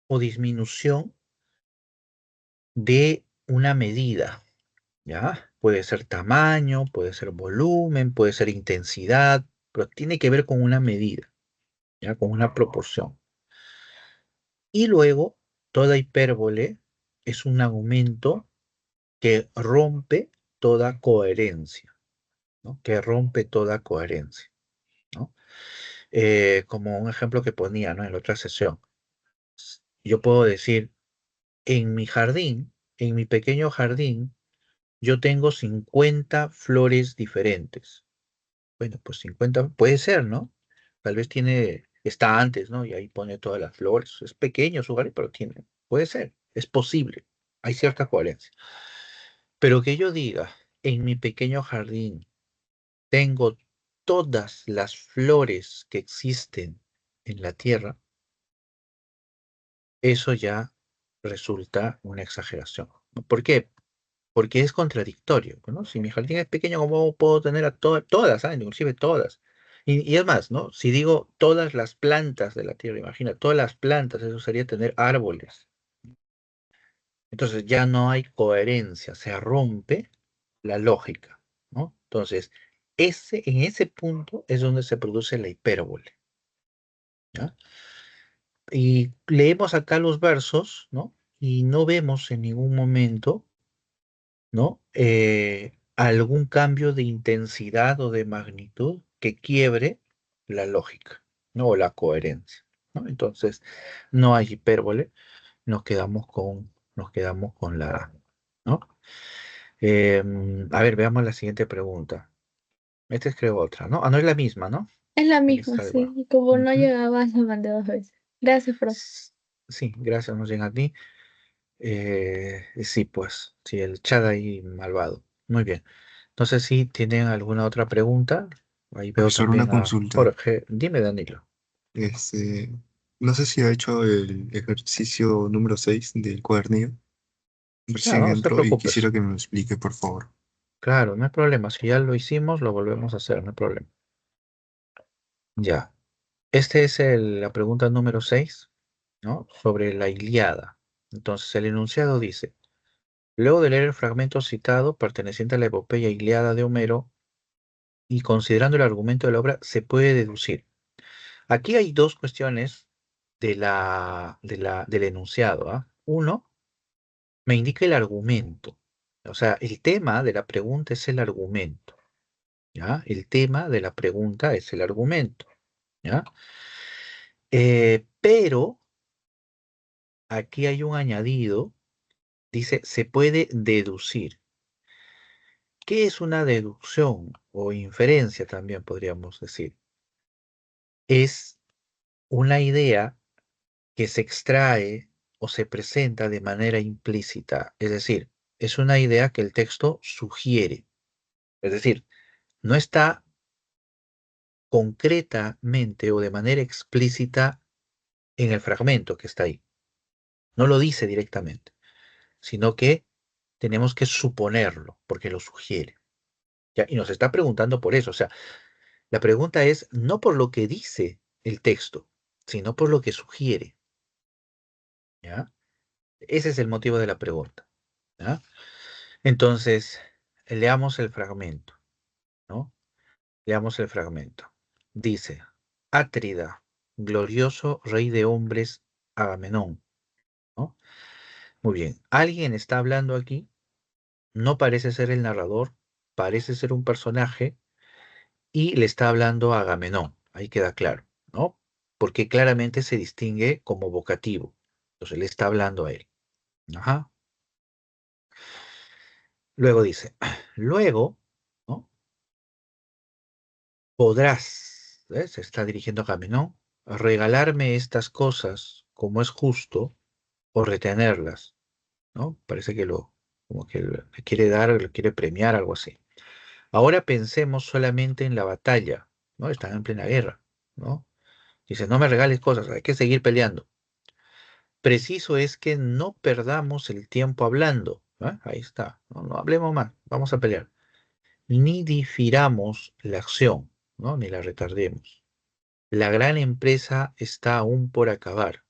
o disminución de una medida, ¿ya? Puede ser tamaño, puede ser volumen, puede ser intensidad, pero tiene que ver con una medida, ¿ya? Con una proporción. Y luego, toda hipérbole es un aumento que rompe toda coherencia, ¿no? Que rompe toda coherencia, ¿no? Como un ejemplo que ponía, ¿no? En la otra sesión. Yo puedo decir, en mi jardín, en mi pequeño jardín, yo tengo 50 flores diferentes. Bueno, pues 50 puede ser, ¿no? Tal vez está antes, ¿no? Y ahí pone todas las flores. Es pequeño su jardín, pero puede ser, es posible. Hay cierta coherencia. Pero que yo diga, en mi pequeño jardín tengo todas las flores que existen en la tierra, eso ya resulta una exageración, ¿no? ¿Por qué? Porque es contradictorio, ¿no? Si mi jardín es pequeño, ¿cómo puedo tener a todas, inclusive todas? Y es más, ¿no? Si digo todas las plantas de la tierra, imagina, todas las plantas, eso sería tener árboles. Entonces ya no hay coherencia, se rompe la lógica, ¿no? Entonces, en ese punto es donde se produce la hipérbole, ¿ya? Y leemos acá los versos, ¿no? Y no vemos en ningún momento, ¿no? Algún cambio de intensidad o de magnitud que quiebre la lógica, ¿no? O la coherencia, ¿no? Entonces, no hay hipérbole, nos quedamos con la A, ¿no? A ver, veamos la siguiente pregunta. Esta es creo otra, ¿no? Ah, no es la misma, ¿no? Es la La misma, lista de sí. abajo. Y como no Ujú. llegaba, la mandé 2 veces. Gracias, profe. Sí, gracias, nos llega a ti. Sí, pues, sí, el chat ahí malvado. Muy bien. No sé si tienen alguna otra pregunta. Ahí veo Profesor, una también a consulta. Jorge. Dime, Danilo. Este, no sé si ha hecho el ejercicio número 6 del cuadernillo. Recién No, no te entro y preocupes. quisiera que me lo explique, por favor. Claro, no hay problema. Si ya lo hicimos, lo volvemos a hacer, no hay problema. Ya. Este es la pregunta número 6, ¿no? Sobre la Ilíada. Entonces, el enunciado dice, luego de leer el fragmento citado perteneciente a la epopeya Ilíada de Homero y considerando el argumento de la obra, se puede deducir. Aquí hay dos cuestiones del enunciado, ¿ah? Uno, me indica el argumento. O sea, el tema de la pregunta es el argumento, ¿ya? El tema de la pregunta es el argumento, ¿ya? Pero aquí hay un añadido, dice, se puede deducir. ¿Qué es una deducción o inferencia también podríamos decir? Es una idea que se extrae o se presenta de manera implícita, es decir, es una idea que el texto sugiere, es decir, no está concretamente o de manera explícita en el fragmento que está ahí, no lo dice directamente, sino que tenemos que suponerlo porque lo sugiere. ¿Ya? Y nos está preguntando por eso, o sea, la pregunta es no por lo que dice el texto, sino por lo que sugiere, ¿ya? Ese es el motivo de la pregunta, ¿ya? Entonces, leamos el fragmento, ¿no? Leamos el fragmento. Dice, Átrida, glorioso rey de hombres, Agamenón, ¿no? Muy bien, alguien está hablando aquí, no parece ser el narrador, parece ser un personaje y le está hablando a Agamenón, ahí queda claro, ¿no? Porque claramente se distingue como vocativo. Entonces le está hablando a él. Ajá. Luego dice, luego, ¿no? Podrás, ¿ves? Se está dirigiendo a Agamenón, regalarme estas cosas como es justo o retenerlas, ¿no? Parece que como que le quiere dar, le quiere premiar, algo así. Ahora pensemos solamente en la batalla, ¿no? Están en plena guerra, ¿no? Dice, no me regales cosas, hay que seguir peleando. Preciso es que no perdamos el tiempo hablando. Ahí está, no, no hablemos más, vamos a pelear. Ni difiramos la acción, ¿no? Ni la retardemos. La gran empresa está aún por acabar.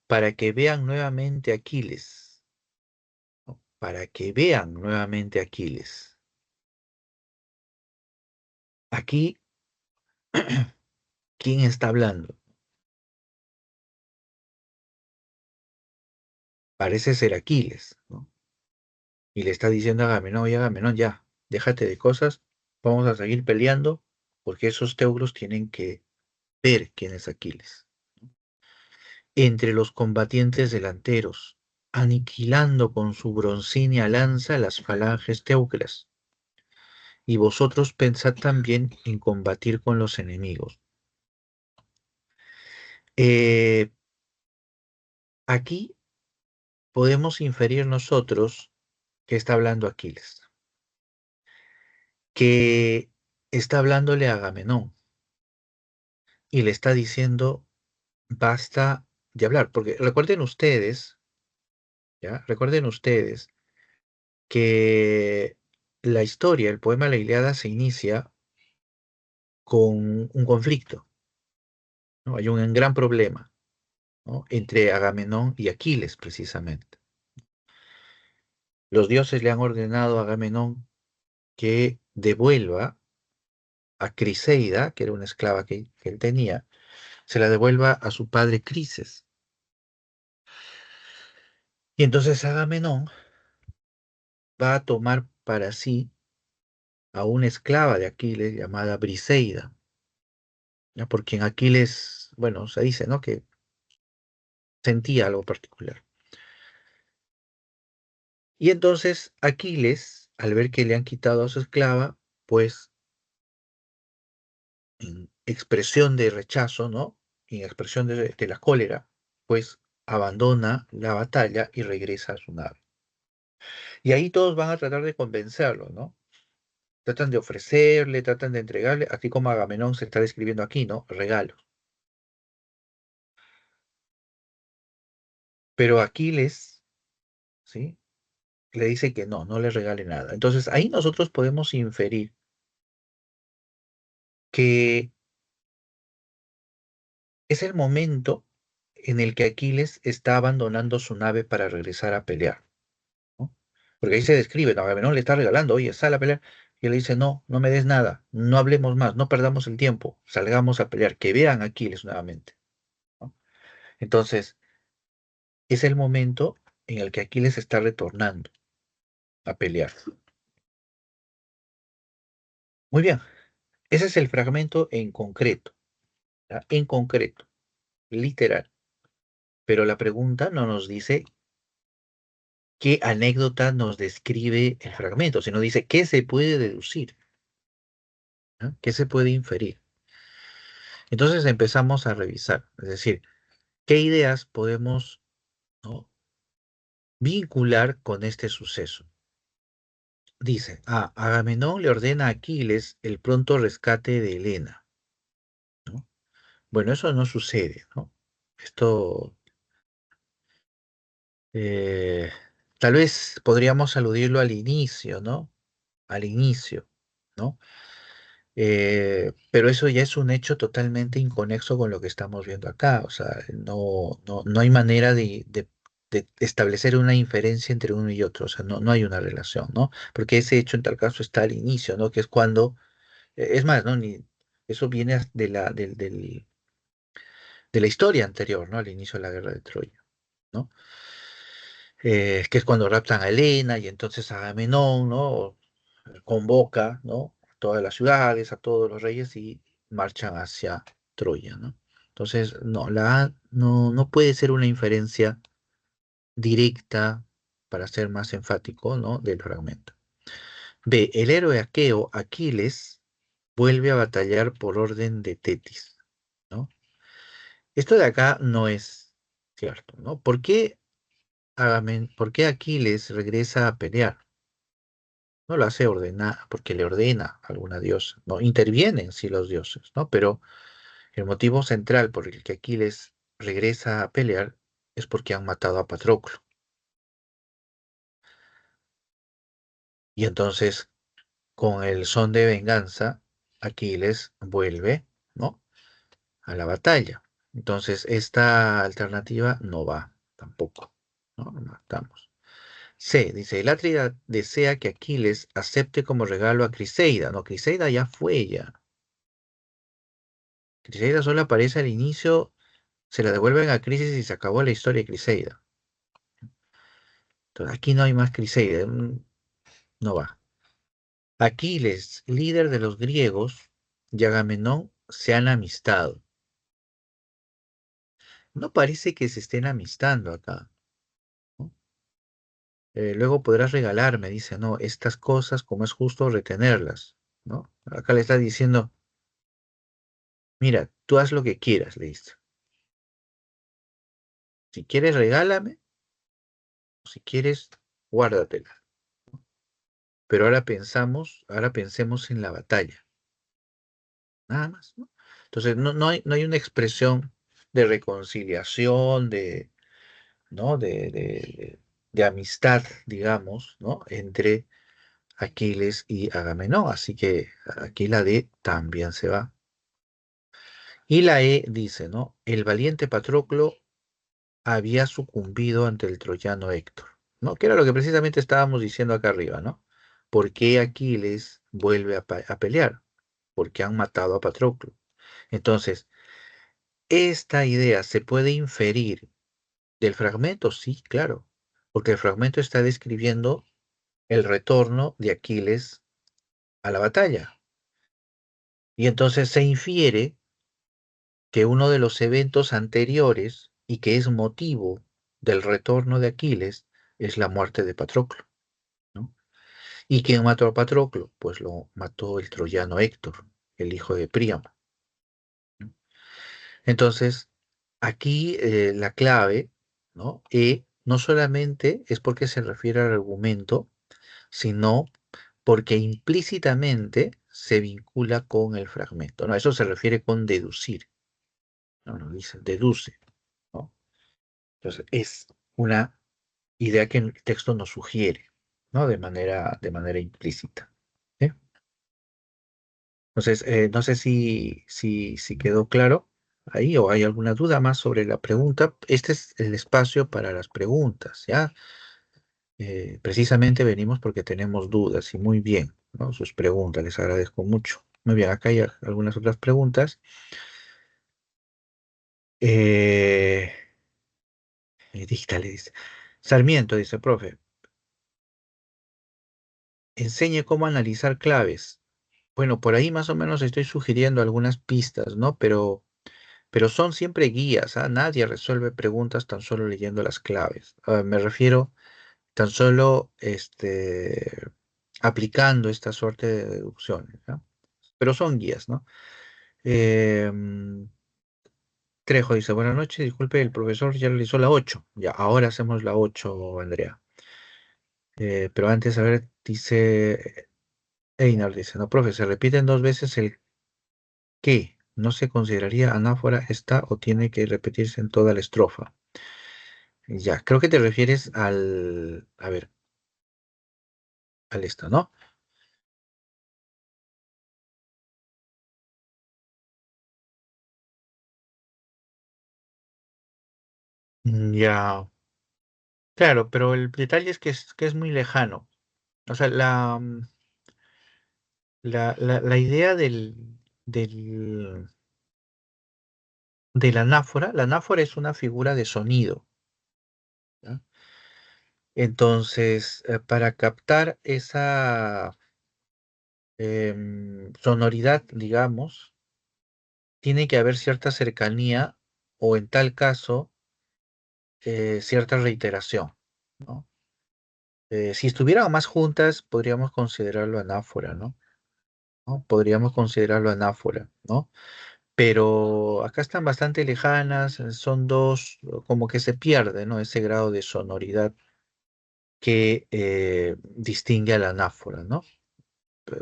Para que vean nuevamente Aquiles, ¿no? Para que vean nuevamente Aquiles. Aquí, ¿quién está hablando? Parece ser Aquiles, ¿no? Y le está diciendo a Agamenón, oye Agamenón, ya, déjate de cosas, vamos a seguir peleando, porque esos teucros tienen que ver quién es Aquiles. Entre los combatientes delanteros, aniquilando con su broncínea lanza las falanges teucras, y vosotros pensad también en combatir con los enemigos. Eh, Aquí podemos inferir nosotros que está hablando Aquiles, que está hablándole a Agamenón y le está diciendo, basta de hablar, porque recuerden ustedes, ¿ya? Recuerden ustedes que la historia, el poema La Ilíada se inicia con un conflicto, ¿no? Hay un gran problema, ¿no? Entre Agamenón y Aquiles, precisamente. Los dioses le han ordenado a Agamenón que devuelva a Criseida, que era una esclava que él tenía, se la devuelva a su padre Crises. Y entonces Agamenón va a tomar para sí a una esclava de Aquiles llamada Briseida, ¿ya? Por quien Aquiles, bueno, se dice, ¿no? Que sentía algo particular. Y entonces Aquiles, al ver que le han quitado a su esclava, pues en expresión de rechazo, ¿no? Y en expresión de la cólera, pues abandona la batalla y regresa a su nave. Y ahí todos van a tratar de convencerlo, ¿no? Tratan de ofrecerle, tratan de entregarle, así como Agamenón se está describiendo aquí, ¿no? Regalos. Pero Aquiles, ¿sí? Le dice que no, no le regale nada. Entonces ahí nosotros podemos inferir que es el momento en el que Aquiles está abandonando su nave para regresar a pelear, ¿no? Porque ahí se describe, ¿no? Agamenón le está regalando, oye, sal a pelear. Y él le dice, no, no me des nada, no hablemos más, no perdamos el tiempo, salgamos a pelear, que vean a Aquiles nuevamente, ¿no? Entonces, es el momento en el que Aquiles está retornando a pelear. Muy bien, ese es el fragmento en concreto, ¿ya? En concreto, literal. Pero la pregunta no nos dice qué anécdota nos describe el fragmento, sino dice qué se puede deducir, ¿no? ¿Qué se puede inferir? Entonces empezamos a revisar, es decir, qué ideas podemos, ¿no?, vincular con este suceso. Dice, Agamenón le ordena a Aquiles el pronto rescate de Helena, ¿no? Bueno, eso no sucede, ¿no? Esto, eh, tal vez podríamos aludirlo al inicio, ¿no? Al inicio, ¿no? Pero eso ya es un hecho totalmente inconexo con lo que estamos viendo acá. O sea, no hay manera de establecer una inferencia entre uno y otro. O sea, no hay una relación, ¿no? Porque ese hecho en tal caso está al inicio, ¿no? Que es cuando, es más, ¿no? Eso viene de la historia anterior, ¿no? Al inicio de la guerra de Troya, ¿no? Que es cuando raptan a Helena y entonces Agamenón, ¿no?, convoca, ¿no?, a todas las ciudades, a todos los reyes y marchan hacia Troya, ¿no? Entonces, no, la A no puede ser una inferencia directa, para ser más enfático, ¿no?, del fragmento. B, el héroe aqueo, Aquiles, vuelve a batallar por orden de Tetis, ¿no? Esto de acá no es cierto, ¿no? ¿Por qué Aquiles regresa a pelear? No lo hace ordenar, porque le ordena a alguna diosa, ¿no? Intervienen sí los dioses, ¿no? Pero el motivo central por el que Aquiles regresa a pelear es porque han matado a Patroclo. Y entonces, con el son de venganza, Aquiles vuelve, ¿no?, a la batalla. Entonces, esta alternativa no va tampoco, ¿no? Lo matamos. C, dice, el Atrida desea que Aquiles acepte como regalo a Criseida. No, Criseida ya fue ya. Criseida solo aparece al inicio, se la devuelven a Crisis y se acabó la historia de Criseida. Entonces, aquí no hay más Criseida, no va. Aquiles, líder de los griegos, y Agamenón se han amistado. No parece que se estén amistando acá, ¿no? Luego podrás regalarme, dice, no, estas cosas como es justo retenerlas, ¿no? Acá le está diciendo, mira, tú haz lo que quieras, le dice. Si quieres, regálame, o si quieres, guárdatela. Pero ahora pensemos en la batalla, nada más, ¿no? Entonces, no hay una expresión de reconciliación, ¿no?, de amistad, digamos, ¿no?, entre Aquiles y Agamenón. Así que aquí la D también se va. Y la E dice, ¿no? El valiente Patroclo había sucumbido ante el troyano Héctor, ¿no? Que era lo que precisamente estábamos diciendo acá arriba, ¿no? ¿Por qué Aquiles vuelve a pelear? Porque han matado a Patroclo. Entonces, esta idea se puede inferir del fragmento, sí, claro, porque el fragmento está describiendo el retorno de Aquiles a la batalla. Y entonces se infiere que uno de los eventos anteriores y que es motivo del retorno de Aquiles es la muerte de Patroclo, ¿no? ¿Y quién mató a Patroclo? Pues lo mató el troyano Héctor, el hijo de Príamo, ¿no? Entonces, aquí la clave, ¿no?, no solamente es porque se refiere al argumento, sino porque implícitamente se vincula con el fragmento, ¿no? A eso se refiere con deducir, ¿no? Nos dice, deduce, ¿no? Entonces, es una idea que el texto nos sugiere, ¿no? De manera implícita. ¿Sí? Entonces, no sé si quedó claro ahí o hay alguna duda más sobre la pregunta. Este es el espacio para las preguntas, ¿ya? Precisamente venimos porque tenemos dudas y muy bien, ¿no? Sus preguntas, les agradezco mucho. Muy bien, acá hay algunas otras preguntas. Eh, díctale, dice. Sarmiento dice, profe, enseñe cómo analizar claves. Bueno, por ahí más o menos estoy sugiriendo algunas pistas, ¿no? Pero son siempre guías, ¿ah? Nadie resuelve preguntas tan solo leyendo las claves. Me refiero tan solo aplicando esta suerte de deducciones, ¿no? Pero son guías, ¿no? Trejo dice, buenas noches, disculpe, el profesor ya realizó la 8. Ya, ahora hacemos la 8, Andrea. Pero antes, a ver, dice Einar, dice, no, profe, se repiten dos veces el que. ¿No se consideraría anáfora esta o tiene que repetirse en toda la estrofa? Ya, creo que te refieres a ver, al esto, ¿no? Ya, claro, pero el detalle es que es muy lejano. O sea, la idea del, de la anáfora es una figura de sonido, ¿ya? Entonces, para captar esa sonoridad, digamos, tiene que haber cierta cercanía o en tal caso, cierta reiteración, ¿no? Si estuvieran más juntas, podríamos considerarlo anáfora, ¿no? ¿No? Podríamos considerarlo anáfora, ¿no? Pero acá están bastante lejanas, son dos, como que se pierde, ¿no? Ese grado de sonoridad que distingue a la anáfora, ¿no?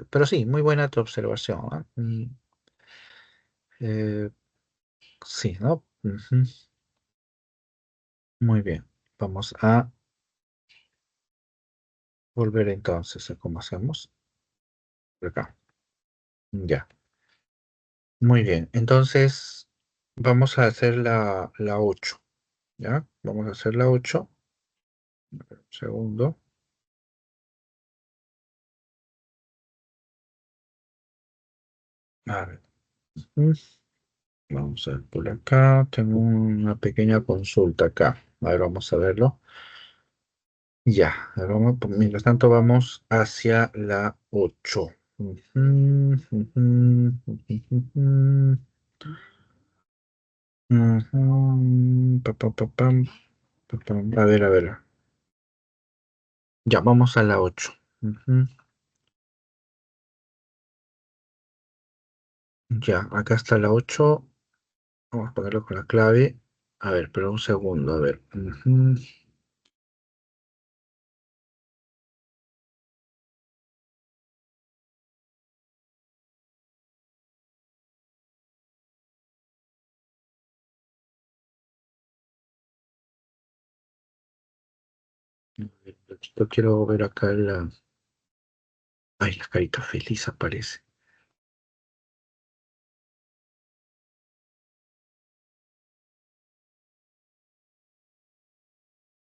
Pero sí, muy buena tu observación, ¿ah? Eh, sí, ¿no? Ujú. Muy bien. Vamos a volver entonces a cómo hacemos por acá. Ya. Muy bien. Entonces, vamos a hacer la 8. ¿Ya? Vamos a hacer la 8. Segundo. A ver. mm, Vamos a ver por acá. Tengo una pequeña consulta acá. A ver, vamos a verlo. Ya. A ver, mientras tanto, vamos hacia la 8. Ujú, ujú, ujú, ujú, pa, pa, pa, pam, pa, pam. A ver, a ver. Ya, vamos a la 8. Ujú. Ya, acá está la 8. Vamos a ponerlo con la clave. A ver, pero un segundo, a ver. Ujú. Yo quiero ver acá la... Ay, la carita feliz aparece.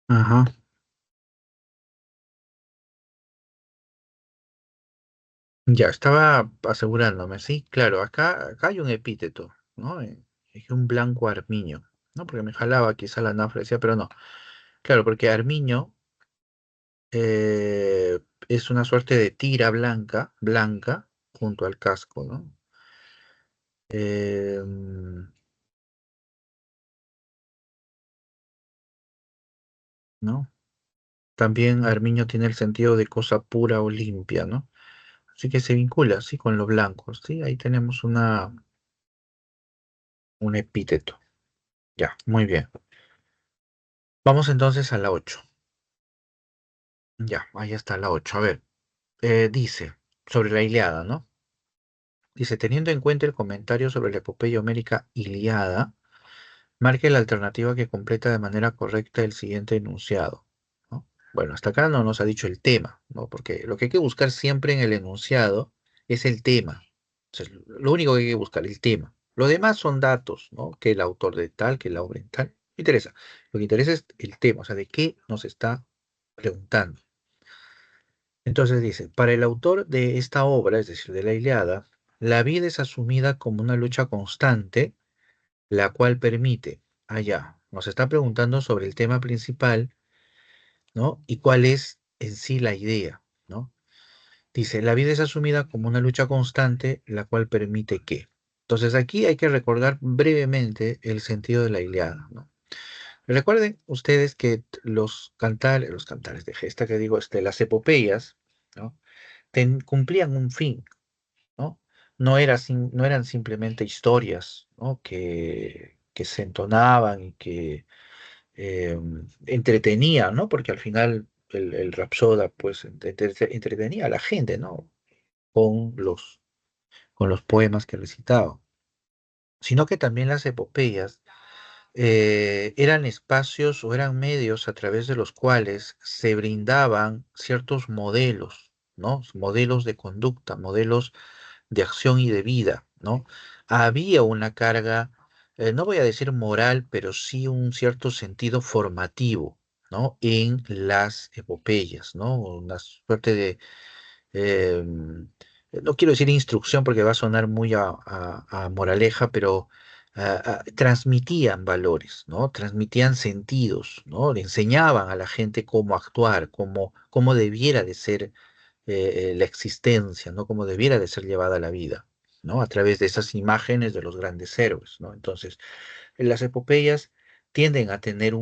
Ajá. Ya, estaba asegurándome, sí, claro, acá hay un epíteto, ¿no? Es un blanco armiño, ¿no? Porque me jalaba quizá la nafra, decía, pero no. Claro, porque armiño es una suerte de tira blanca, blanca, junto al casco, ¿no? ¿No? También armiño tiene el sentido de cosa pura o limpia, ¿no? Así que se vincula, sí, con lo blanco, ¿sí? Ahí tenemos un epíteto. Ya, muy bien. Vamos entonces a la 8. Ya, ahí está la 8. A ver. dice sobre la Ilíada, ¿no? Dice, teniendo en cuenta el comentario sobre la epopeya homérica Ilíada, marque la alternativa que completa de manera correcta el siguiente enunciado, ¿no? Bueno, hasta acá no nos ha dicho el tema, ¿no? Porque lo que hay que buscar siempre en el enunciado es el tema. O sea, lo único que hay que buscar, el tema. Lo demás son datos, ¿no? Que el autor de tal, que la obra en tal. No interesa. Lo que interesa es el tema, o sea, de qué nos está preguntando. Entonces dice, para el autor de esta obra, es decir, de la Ilíada, la vida es asumida como una lucha constante, la cual permite, allá, nos está preguntando sobre el tema principal, ¿no? Y cuál es en sí la idea, ¿no? Dice, la vida es asumida como una lucha constante, la cual permite que. Entonces aquí hay que recordar brevemente el sentido de la Ilíada, ¿no? Recuerden ustedes que los cantares de gesta que digo, las epopeyas, ¿no? Cumplían un fin, ¿no? No eran simplemente historias, ¿no? Que se entonaban y que entretenían, ¿no? Porque al final el Rapsoda, pues, entretenía a la gente, ¿no? Con con los poemas que recitaba, sino que también las epopeyas eran espacios o eran medios a través de los cuales se brindaban ciertos modelos, ¿no? Modelos de conducta, modelos de acción y de vida, ¿no? Había una carga, no voy a decir moral, pero sí un cierto sentido formativo, ¿no? En las epopeyas, ¿no? Una suerte de, no quiero decir instrucción porque va a sonar muy a moraleja, pero transmitían valores, ¿no? Transmitían sentidos, ¿no? Le enseñaban a la gente cómo actuar, cómo debiera de ser la existencia, ¿no? Cómo debiera de ser llevada la vida, ¿no? A través de esas imágenes de los grandes héroes, ¿no? Entonces, las epopeyas tienden a tener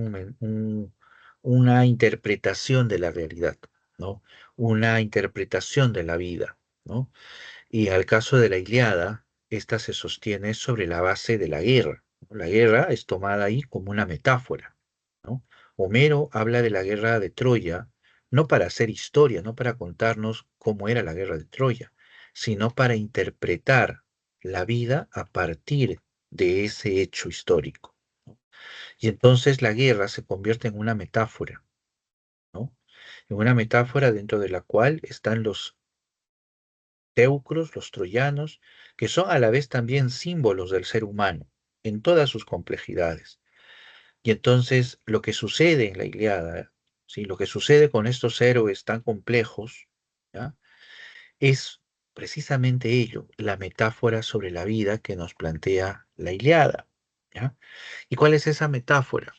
una interpretación de la realidad, ¿no? Una interpretación de la vida, ¿no? Y al caso de la Ilíada, esta se sostiene sobre la base de la guerra, ¿no? La guerra es tomada ahí como una metáfora, ¿no? Homero habla de la guerra de Troya, no para hacer historia, no para contarnos cómo era la guerra de Troya, sino para interpretar la vida a partir de ese hecho histórico, ¿no? Y entonces la guerra se convierte en una metáfora, ¿no? En una metáfora dentro de la cual están los teucros, los troyanos, que son a la vez también símbolos del ser humano en todas sus complejidades. Y entonces lo que sucede en la Ilíada, ¿sí? Lo que sucede con estos héroes tan complejos, ¿ya? Es precisamente ello, la metáfora sobre la vida que nos plantea la Ilíada, ¿ya? ¿Y cuál es esa metáfora?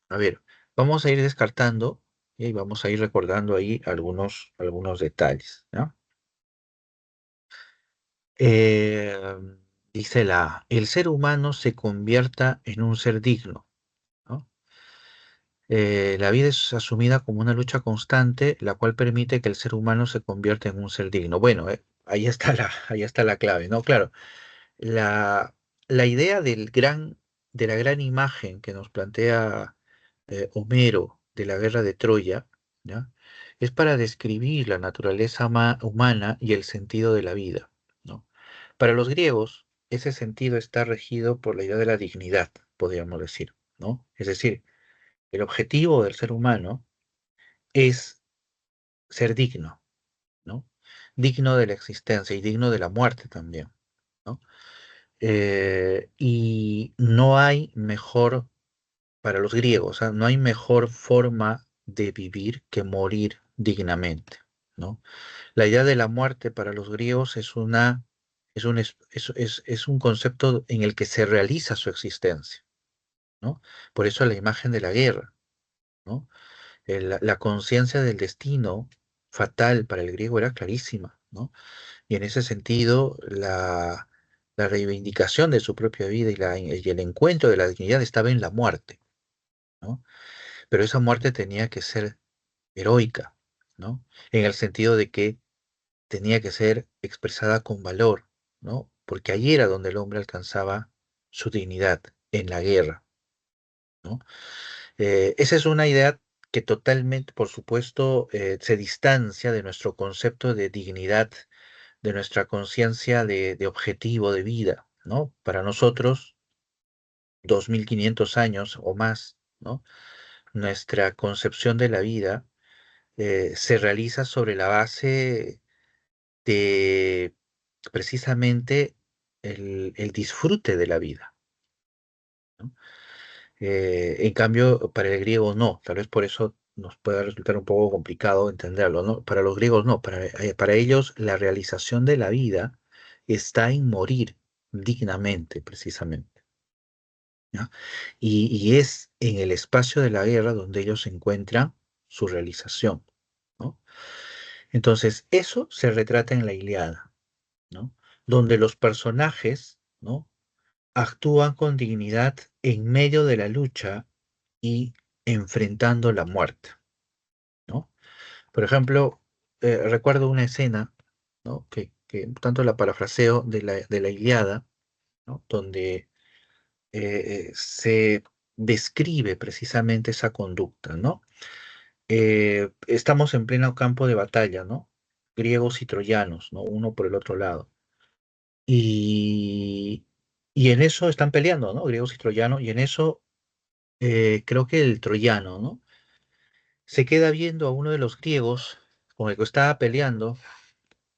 A ver, vamos a ir descartando y vamos a ir recordando ahí algunos detalles, ¿no? Eh, dice el ser humano se convierta en un ser digno, ¿no? La vida es asumida como una lucha constante, la cual permite que el ser humano se convierta en un ser digno. Bueno, ahí está ahí está la clave, ¿no? Claro, la, la idea de la gran imagen que nos plantea Homero de la guerra de Troya, ¿ya? Es para describir la naturaleza humana y el sentido de la vida, ¿no? Para los griegos, ese sentido está regido por la idea de la dignidad, podríamos decir, ¿no? Es decir, el objetivo del ser humano es ser digno, ¿no? Digno de la existencia y digno de la muerte también, ¿no? Y no hay mejor, para los griegos, ¿ah? No hay mejor forma de vivir que morir dignamente, ¿no? La idea de la muerte para los griegos es un concepto en el que se realiza su existencia, ¿no? Por eso la imagen de la guerra, ¿no? La conciencia del destino fatal para el griego era clarísima, ¿no? Y en ese sentido, la reivindicación de su propia vida y el encuentro de la dignidad estaba en la muerte, ¿no? Pero esa muerte tenía que ser heroica, ¿no? En el sentido de que tenía que ser expresada con valor, ¿no? Porque allí era donde el hombre alcanzaba su dignidad, en la guerra, ¿no? Esa es una idea que totalmente, por supuesto, se distancia de nuestro concepto de dignidad, de nuestra conciencia de objetivo de vida, ¿no? Para nosotros, 2500 años o más, ¿no? Nuestra concepción de la vida se realiza sobre la base de precisamente el disfrute de la vida, ¿no? En cambio, para el griego no, tal vez por eso nos pueda resultar un poco complicado entenderlo, ¿no? Para los griegos no, para ellos la realización de la vida está en morir dignamente, precisamente, ¿ya? Y es en el espacio de la guerra donde ellos encuentran su realización, ¿no? Entonces, eso se retrata en la Ilíada, ¿no? Donde los personajes, ¿no? Actúan con dignidad en medio de la lucha y enfrentando la muerte, ¿no? Por ejemplo, recuerdo una escena, ¿no? Que tanto la parafraseo de la Ilíada, ¿no? Donde se describe precisamente esa conducta, ¿no? Estamos en pleno campo de batalla, ¿no? Griegos y troyanos, ¿no? Uno por el otro lado. Y, y en eso están peleando, ¿no? Griegos y troyanos, y en eso creo que el troyano, ¿no? Se queda viendo a uno de los griegos con el que estaba peleando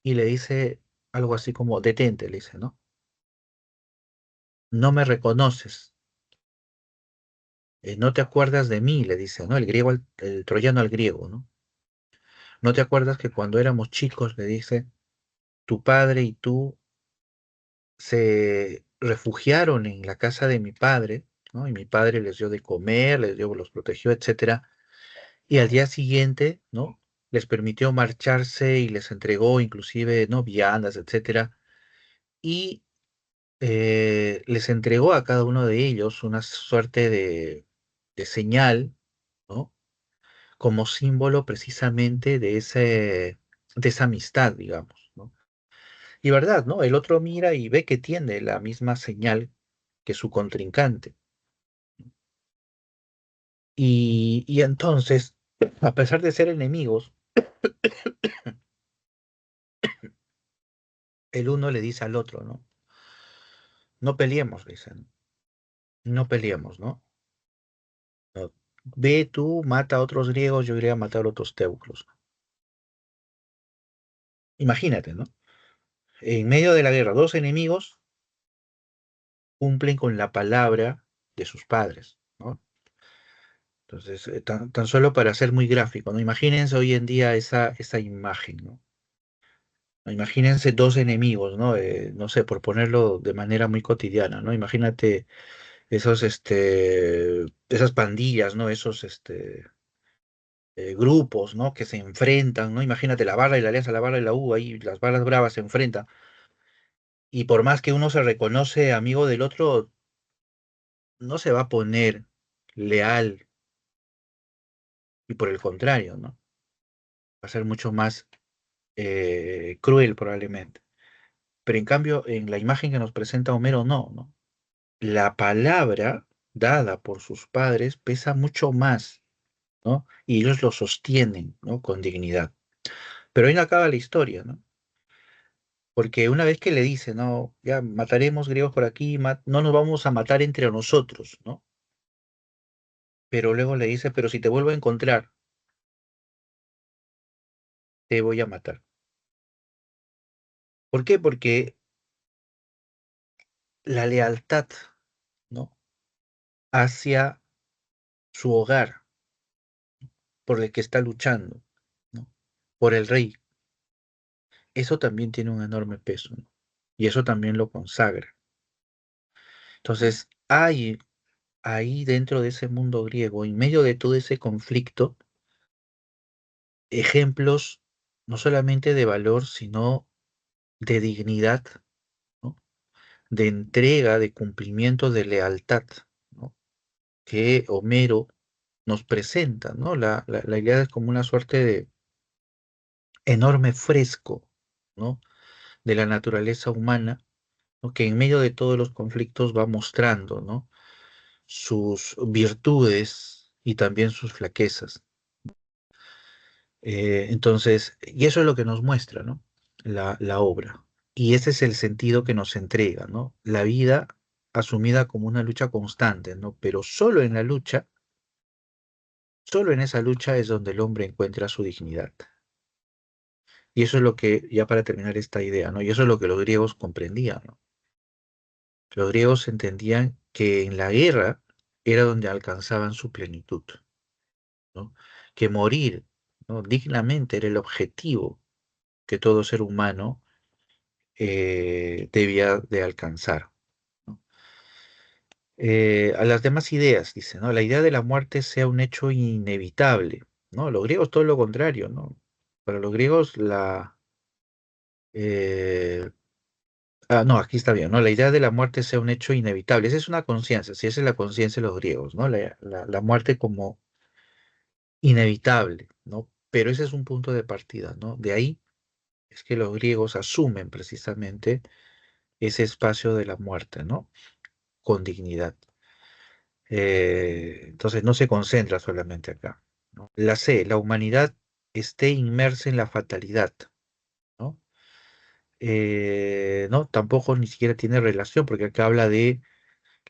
y le dice algo así como, detente, le dice, ¿no? No me reconoces, no te acuerdas de mí, le dice, ¿no? El griego, el troyano al griego, ¿no? No te acuerdas que cuando éramos chicos, le dice, tu padre y tú se refugiaron en la casa de mi padre, ¿no? Y mi padre les dio de comer, les dio, los protegió, etcétera. Y al día siguiente, ¿no? Les permitió marcharse y les entregó inclusive, ¿no? Viandas, etcétera. Y les entregó a cada uno de ellos una suerte de señal, ¿no? Como símbolo precisamente de esa amistad, digamos, ¿no? Y verdad, ¿no? El otro mira y ve que tiene la misma señal que su contrincante. Y entonces, a pesar de ser enemigos, el uno le dice al otro, ¿no? No peleemos, le dicen, no peleemos, ¿no? No, ve tú, mata a otros griegos, yo iré a matar a otros teucros. Imagínate, ¿no? En medio de la guerra, dos enemigos cumplen con la palabra de sus padres, ¿no? Entonces, tan solo para ser muy gráfico, ¿no? Imagínense hoy en día esa imagen, ¿no? Imagínense dos enemigos, ¿no? No sé, por ponerlo de manera muy cotidiana, ¿no? Imagínate esas pandillas, ¿no? Esos, grupos, ¿no? Que se enfrentan, ¿no? Imagínate la barra y la alianza, la barra y la U, ahí las barras bravas se enfrentan. Y por más que uno se reconoce amigo del otro, no se va a poner leal y por el contrario, ¿no? Va a ser mucho más cruel probablemente. Pero en cambio, en la imagen que nos presenta Homero, no, ¿no? La palabra dada por sus padres pesa mucho más, ¿no? Y ellos lo sostienen, ¿no? Con dignidad. Pero ahí no acaba la historia, ¿no? Porque una vez que le dice, no, ya mataremos griegos por aquí, no nos vamos a matar entre nosotros, ¿no? Pero luego le dice, pero si te vuelvo a encontrar, te voy a matar. ¿Por qué? Porque la lealtad, ¿no? Hacia su hogar, por el que está luchando, ¿no? Por el rey, eso también tiene un enorme peso, ¿no? Y eso también lo consagra. Entonces, hay ahí dentro de ese mundo griego, en medio de todo ese conflicto, ejemplos no solamente de valor, sino de dignidad, ¿no? De entrega, de cumplimiento, de lealtad, ¿no? Que Homero nos presenta, ¿no? La Ilíada es como una suerte de enorme fresco, ¿no? De la naturaleza humana, ¿no? Que en medio de todos los conflictos va mostrando, ¿no? Sus virtudes y también sus flaquezas. Entonces, y eso es lo que nos muestra, ¿no? La obra. Y ese es el sentido que nos entrega, ¿no? La vida asumida como una lucha constante, ¿no? Pero solo en la lucha, solo en esa lucha es donde el hombre encuentra su dignidad. Y eso es lo que, ya para terminar esta idea, ¿no? Y eso es lo que los griegos comprendían, ¿no? Los griegos entendían que en la guerra era donde alcanzaban su plenitud, ¿no? Que morir, ¿no? Dignamente era el objetivo que todo ser humano debía de alcanzar, ¿no? A las demás ideas, dice, ¿no? La idea de la muerte sea un hecho inevitable, ¿no? Los griegos todo lo contrario, ¿no? Para los griegos eh, no, aquí está bien, ¿no? La idea de la muerte sea un hecho inevitable. Esa es una conciencia, sí, esa es la conciencia de los griegos, ¿no? La muerte como inevitable, ¿no? Pero ese es un punto de partida, ¿no? De ahí es que los griegos asumen precisamente ese espacio de la muerte, ¿no? Con dignidad. Entonces no se concentra solamente acá, ¿no? La C, la humanidad esté inmersa en la fatalidad, ¿no? No, tampoco ni siquiera tiene relación, porque acá habla de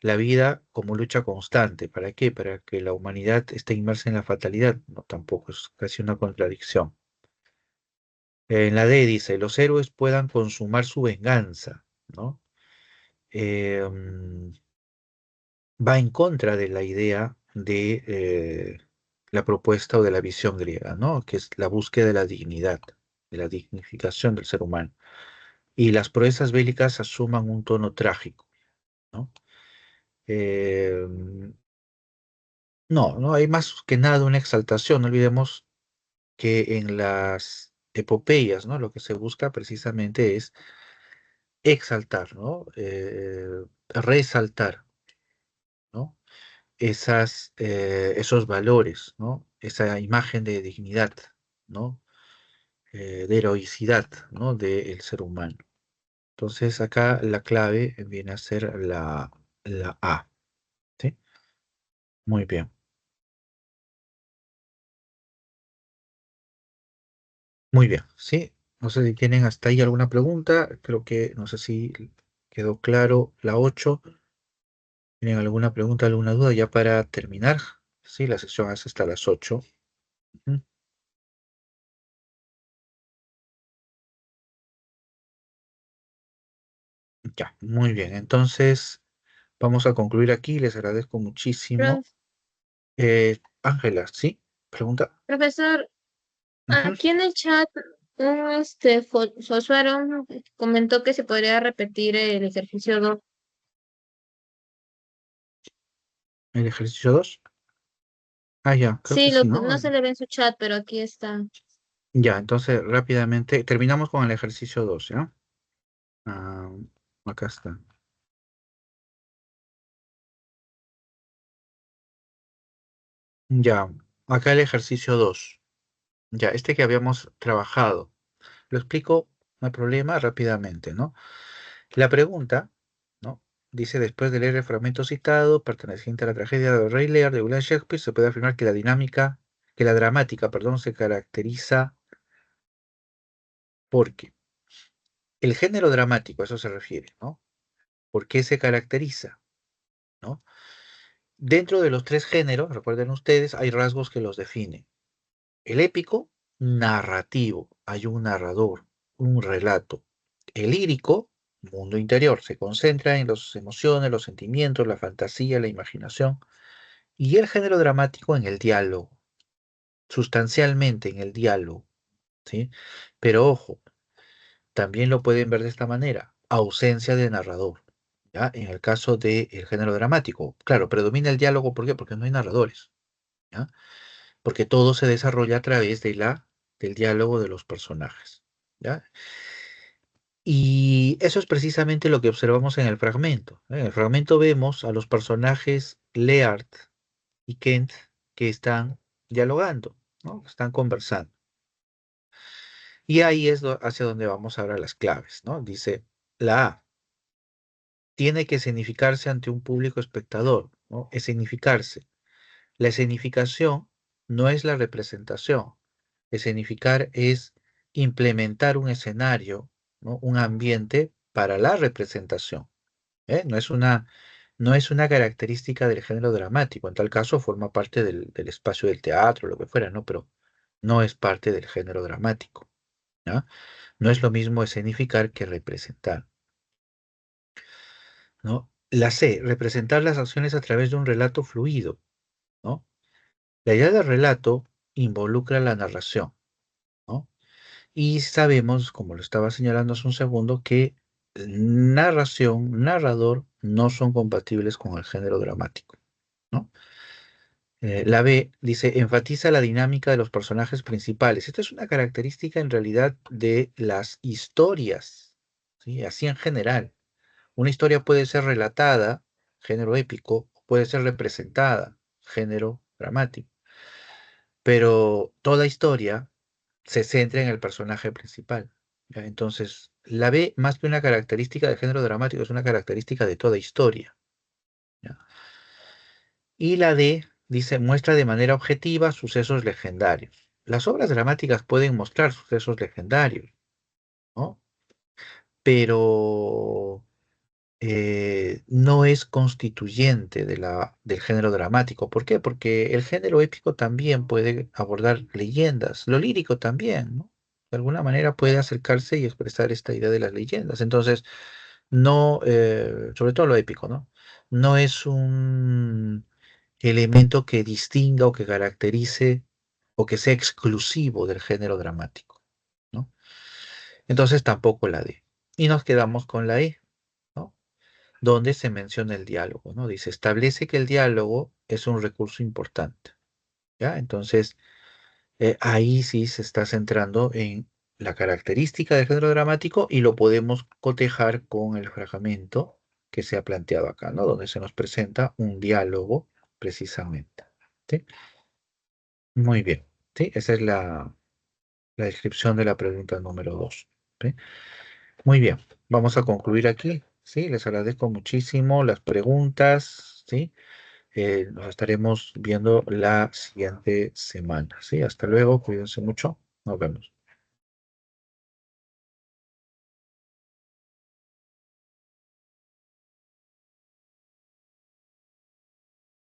la vida como lucha constante. ¿Para qué? Para que la humanidad esté inmersa en la fatalidad. No, tampoco es casi una contradicción. En la D dice, los héroes puedan consumar su venganza, ¿no? Va en contra de la idea de la propuesta o de la visión griega, ¿no? Que es la búsqueda de la dignidad, de la dignificación del ser humano. Y las proezas bélicas asuman un tono trágico, ¿no? Eh, no, no hay más que nada una exaltación. No olvidemos que en las epopeyas, ¿no? Lo que se busca precisamente es exaltar, ¿no? Resaltar, ¿no? Esos valores, ¿no? Esa imagen de dignidad, ¿no? De heroicidad, ¿no? Del ser humano. Entonces acá la clave viene a ser la A, ¿sí? Muy bien, muy bien, ¿sí? No sé si tienen hasta ahí alguna pregunta, creo que, no sé si quedó claro la 8. ¿Tienen alguna pregunta, alguna duda ya para terminar? Sí, la sesión es hasta las 8. Ujú. Ya, muy bien. Entonces, vamos a concluir aquí. Les agradezco muchísimo. Prof- Ángela, ¿sí? Pregunta. Profesor, Ujú. aquí en el chat, un su usuario comentó que se podría repetir el ejercicio 2. ¿El ejercicio 2? Ah, ya, creo que Sí, sí, no ¿no? se le ve en su chat, pero aquí está. Ya, entonces rápidamente terminamos con el ejercicio 2, ¿ya? Ah, acá está. Ya, acá el ejercicio 2. Ya, este que habíamos trabajado. Lo explico, no hay problema, rápidamente, ¿no? La pregunta, ¿no? Dice, después de leer el fragmento citado, perteneciente a la tragedia de Rey Lear de William Shakespeare, se puede afirmar que la dramática, perdón, se caracteriza porque el género dramático, a eso se refiere, ¿no? ¿Por qué se caracteriza? ¿No? Dentro de los tres géneros, recuerden ustedes, hay rasgos que los definen. El épico, narrativo, hay un narrador, un relato. El lírico, mundo interior, se concentra en las emociones, los sentimientos, la fantasía, la imaginación. Y el género dramático en el diálogo, sustancialmente en el diálogo, ¿sí? Pero ojo, también lo pueden ver de esta manera, ausencia de narrador, ¿ya? En el caso del género dramático, claro, predomina el diálogo, ¿por qué? Porque no hay narradores, ¿ya? Porque todo se desarrolla a través del diálogo de los personajes, ¿ya? Y eso es precisamente lo que observamos en el fragmento, ¿eh? En el fragmento vemos a los personajes Leard y Kent que están dialogando, ¿no? Están conversando. Y ahí es hacia donde vamos ahora las claves, ¿no? Dice, la A tiene que escenificarse ante un público espectador, ¿no? Escenificarse. La escenificación no es la representación. Escenificar es implementar un escenario, ¿no? Un ambiente para la representación. No es no es una característica del género dramático. En tal caso, forma parte del espacio del teatro, lo que fuera, ¿no? Pero no es parte del género dramático. ¿Ya? No es lo mismo escenificar que representar. ¿No? La C, representar las acciones a través de un relato fluido. ¿No? La idea del relato involucra la narración. ¿No? Y sabemos, como lo estaba señalando hace un segundo, que narración, narrador, no son compatibles con el género dramático. ¿No? La B dice, enfatiza la dinámica de los personajes principales. Esta es una característica en realidad de las historias, ¿sí? Así en general. Una historia puede ser relatada, género épico, o puede ser representada, género dramático. Pero toda historia se centra en el personaje principal. ¿Ya? Entonces, la B, más que una característica del género dramático, es una característica de toda historia. ¿Ya? Y la D dice, muestra de manera objetiva sucesos legendarios. Las obras dramáticas pueden mostrar sucesos legendarios, ¿no? Pero no es constituyente del género dramático. ¿Por qué? Porque el género épico también puede abordar leyendas, lo lírico también, ¿no? De alguna manera puede acercarse y expresar esta idea de las leyendas. Entonces, no, sobre todo lo épico, ¿no? No es un elemento que distinga o que caracterice o que sea exclusivo del género dramático, ¿no? Entonces tampoco la D. Y nos quedamos con la E, ¿no? Donde se menciona el diálogo, ¿no? Dice, establece que el diálogo es un recurso importante, ¿ya? Entonces, ahí sí se está centrando en la característica del género dramático y lo podemos cotejar con el fragmento que se ha planteado acá, ¿no? Donde se nos presenta un diálogo precisamente, ¿sí? Muy bien, ¿sí? Esa es la descripción de la pregunta número 2. ¿Sí? Muy bien, vamos a concluir aquí, ¿sí? Les agradezco muchísimo las preguntas, ¿sí? Nos estaremos viendo la siguiente semana, ¿sí? Hasta luego, cuídense mucho, nos vemos.